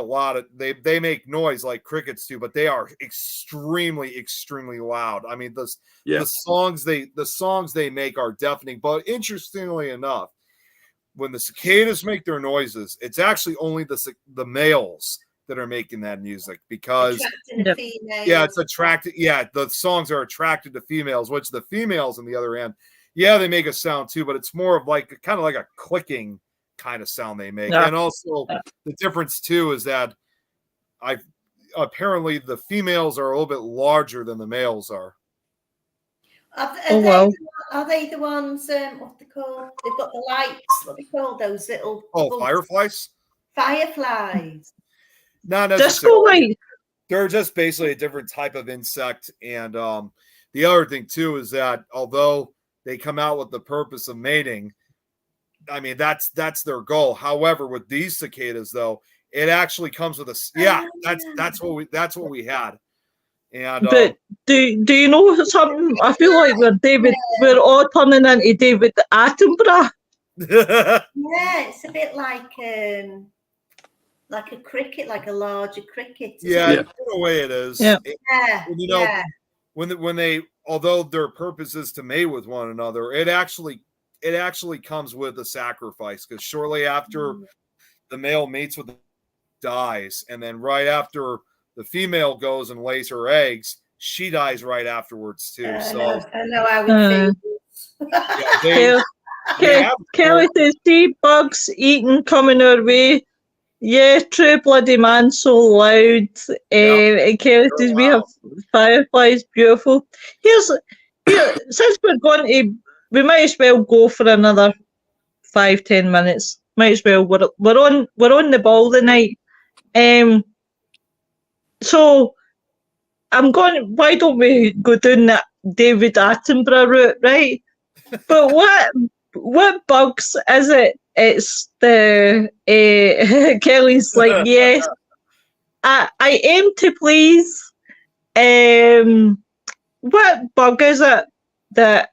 they make noise like crickets do, but they are extremely, extremely loud. I mean, the songs they make are deafening. But interestingly enough, when the cicadas make their noises, it's actually only the males that are making that music, because it's attracted. Yeah, the songs are attracted to females, which the females on the other end, they make a sound too, but it's more of like kind of like a clicking kind of sound they make. And also the difference too is that apparently the females are a little bit larger than the males are. Are they the ones, what they call? They've got the lights. What they call those little? Fireflies. Fireflies. Not necessarily. They're just basically a different type of insect. And the other thing too is that although they come out with the purpose of mating, I mean, that's their goal. However, with these cicadas, though, it actually comes with that's what we had. And but do you know something? I feel like we're all turning into David Attenborough. Yeah, it's a bit like a cricket, like a larger cricket. In a way it is. Yeah. When they, although their purpose is to mate with one another, it actually comes with a sacrifice, because shortly after the male mates with dies, and then right after the female goes and lays her eggs, she dies right afterwards too. I know how we feel. Kelly says, see bugs eating coming our way. Yeah, true bloody man, so loud. And Kelly says, we have fireflies, beautiful. Since we're going to, we might as well go for another 5-10 minutes. Might as well. We're on the ball tonight. So I'm going. Why don't we go down that David Attenborough route, right? But what bugs is it? It's the Kelly's like, yes, I aim to please. What bug is it that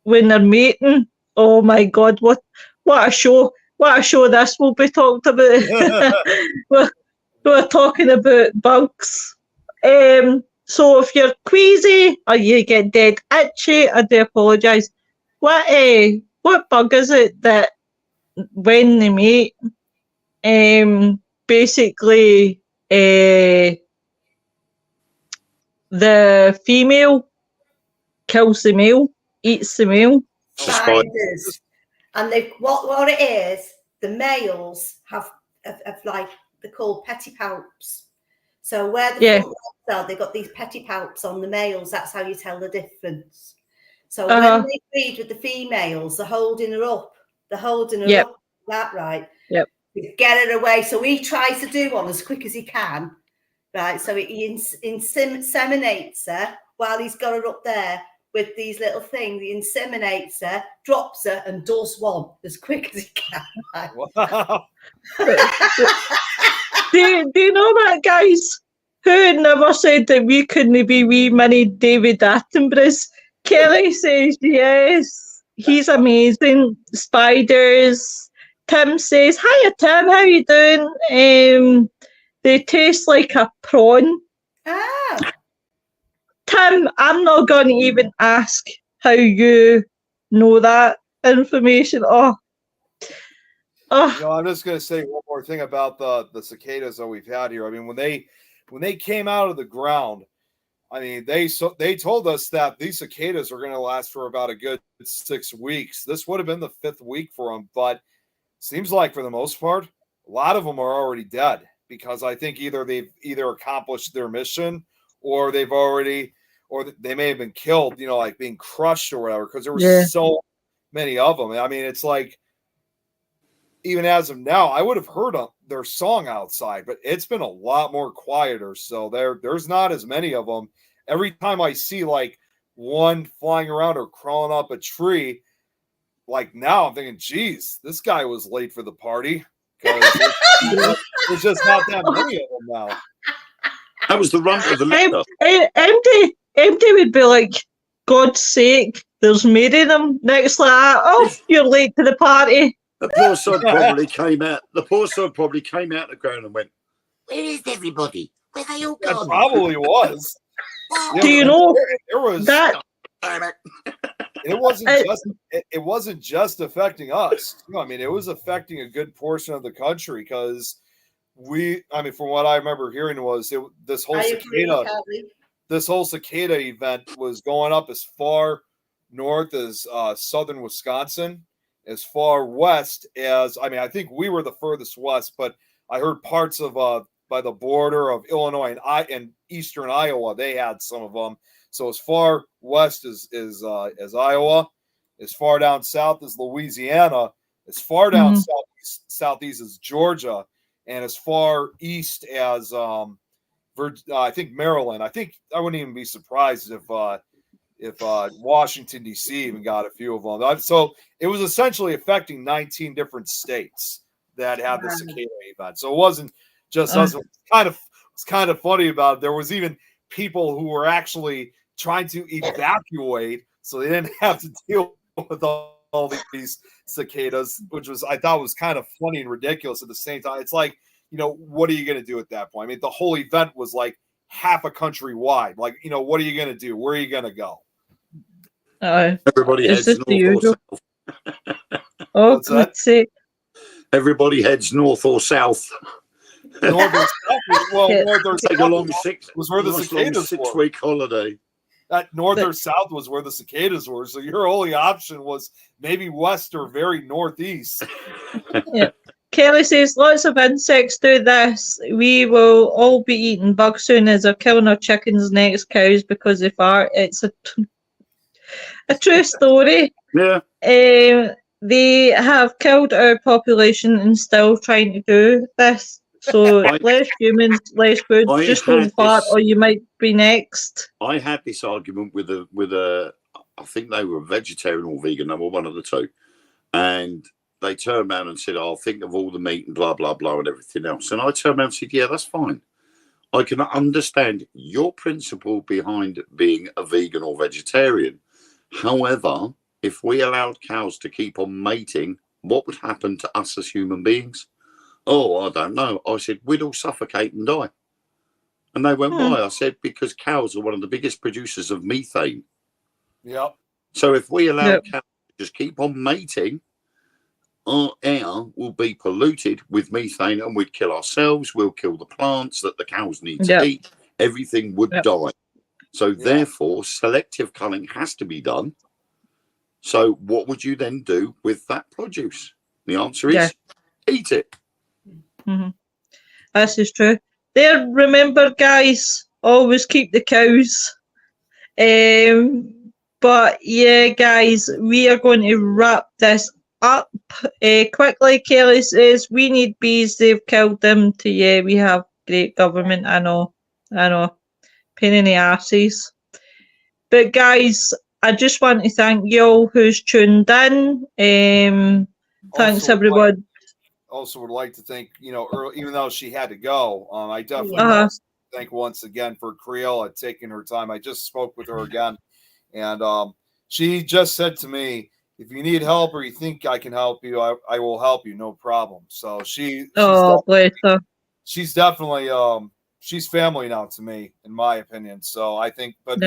when they're mating? Oh my God! What a show! What a show this will be talked about. We're talking about bugs. So if you're queasy or you get dead itchy, I do apologise. What bug is it that when they mate, basically the female kills the male, eats the male? Spiders. And what it is, the males have like, they're called pedipalps. So where the front legs are, they've got these pedipalps on the males. That's how you tell the difference. So when they breed with the females, they're holding her up. Up. That right? Yep. Get her away. So he tries to do one as quick as he can, right? So he inseminates her while he's got her up there with these little things. He inseminates her, drops her, and does one as quick as he can. Right? Wow. Do you know that, guys? Who never said that we couldn't be wee mini David Attenboroughs? Kelly says yes. He's amazing. Spiders. Tim says, hiya Tim, how you doing? They taste like a prawn. Ah. Tim, I'm not going to even ask how you know that information. I'm just going to say one more thing about the cicadas that we've had here. I mean, when they came out of the ground, I mean, they told us that these cicadas are going to last for about a good 6 weeks. This would have been the 5th week for them, but seems like for the most part, a lot of them are already dead because I think they've accomplished their mission or they may have been killed, like being crushed or whatever, because there were so many of them. I mean, it's like, even as of now, I would have heard their song outside, but it's been a lot more quieter. So there's not as many of them. Every time I see like one flying around or crawling up a tree, like now I'm thinking, geez, this guy was late for the party because there's just not that many of them now. That was the runt of the litter. Empty would be like, God's sake, there's many of them. Next like that, oh, you're late to the party. The poor sod probably came out. The poor sod probably came out the ground and went, "Where is everybody? Where they all gone?" That probably was. Do you know there was that? It wasn't just affecting us. I mean, it was affecting a good portion of the country because from what I remember hearing was this whole cicada event was going up as far north as southern Wisconsin, as far west as, I think we were the furthest west, but I heard parts of by the border of Illinois and eastern Iowa, they had some of them. So as far west as Iowa, as far down south as Louisiana, as far down southeast as Georgia, and as far east as I think Maryland. I wouldn't even be surprised if Washington D.C. even got a few of them. So it was essentially affecting 19 different states that had the cicada event. So it wasn't just us. It's kind of funny about it. There was even people who were actually trying to evacuate, so they didn't have to deal with all these cicadas, which I thought was kind of funny and ridiculous at the same time. It's like, what are you going to do at that point? I mean, the whole event was like half a country wide. Like, what are you going to do? Where are you going to go? Everybody heads north or south. Let's see. Everybody heads north or south. North or south. North or take south a long was where the cicadas 6-week holiday. That north or south was where the cicadas were. So your only option was maybe west or very northeast. Yeah. Kelly says, lots of insects do this. We will all be eating bugs soon as they're killing our chickens and eggs cows because they fart. It's a true story. Yeah. They have killed our population and still trying to do this. So less humans, less food. Just don't fart or you might be next. I had this argument with a I think they were vegetarian or vegan, number one of the two. And they turned around and said, "I'll think of all the meat and blah, blah, blah and everything else." And I turned around and said, "Yeah, that's fine. I can understand your principle behind being a vegan or vegetarian. However, if we allowed cows to keep on mating, what would happen to us as human beings?" "Oh, I don't know." I said, "We'd all suffocate and die." And they went, why? I said, because cows are one of the biggest producers of methane. Yep. So if we allow cows to just keep on mating, our air will be polluted with methane, and we'd kill ourselves. We'll kill the plants that the cows need to eat. Everything would die. So therefore, selective culling has to be done. So what would you then do with that produce? The answer is eat it. Mm-hmm. This is true. There, remember, guys, always keep the cows. But yeah, guys, we are going to wrap this up quickly. Kelly says we need bees. They've killed them. We have great government. I know, pain in the arses. But guys, I just want to thank you all who's tuned in. Thanks everyone. Also would like to thank, even though she had to go, I definitely want to thank once again for Creola taking her time. I just spoke with her again, and she just said to me, if you need help or you think I can help you, I will help you, no problem. So she's definitely she's family now to me, in my opinion. So I think, but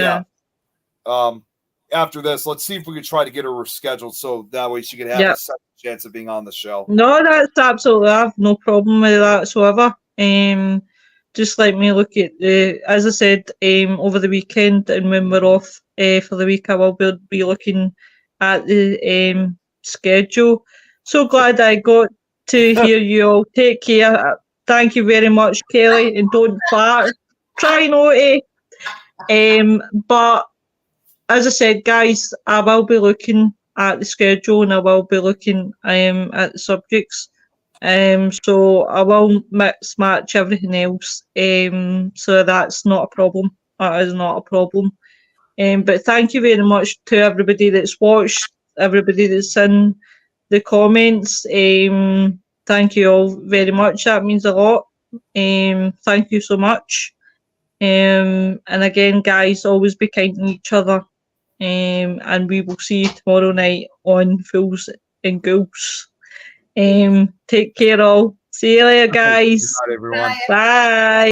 after this, let's see if we can try to get her rescheduled so that way she can have a second chance of being on the show. No, that's absolutely, I have no problem with that whatsoever. Just let me look at as I said, over the weekend, and when we're off for the week, I will be looking at the schedule. So glad I got to hear you all. Take care. Thank you very much, Kelly, and don't fart. Try not to. But as I said, guys, I will be looking at the schedule, and I will be looking at the subjects. So I will mix match everything else. So that's not a problem. That is not a problem. But thank you very much to everybody that's watched, everybody that's in the comments. Thank you all very much. That means a lot. Thank you so much. And again, guys, always be kind to each other. And we will see you tomorrow night on Fools and Ghouls. Take care all. See you later, guys. Good night, everyone. Bye.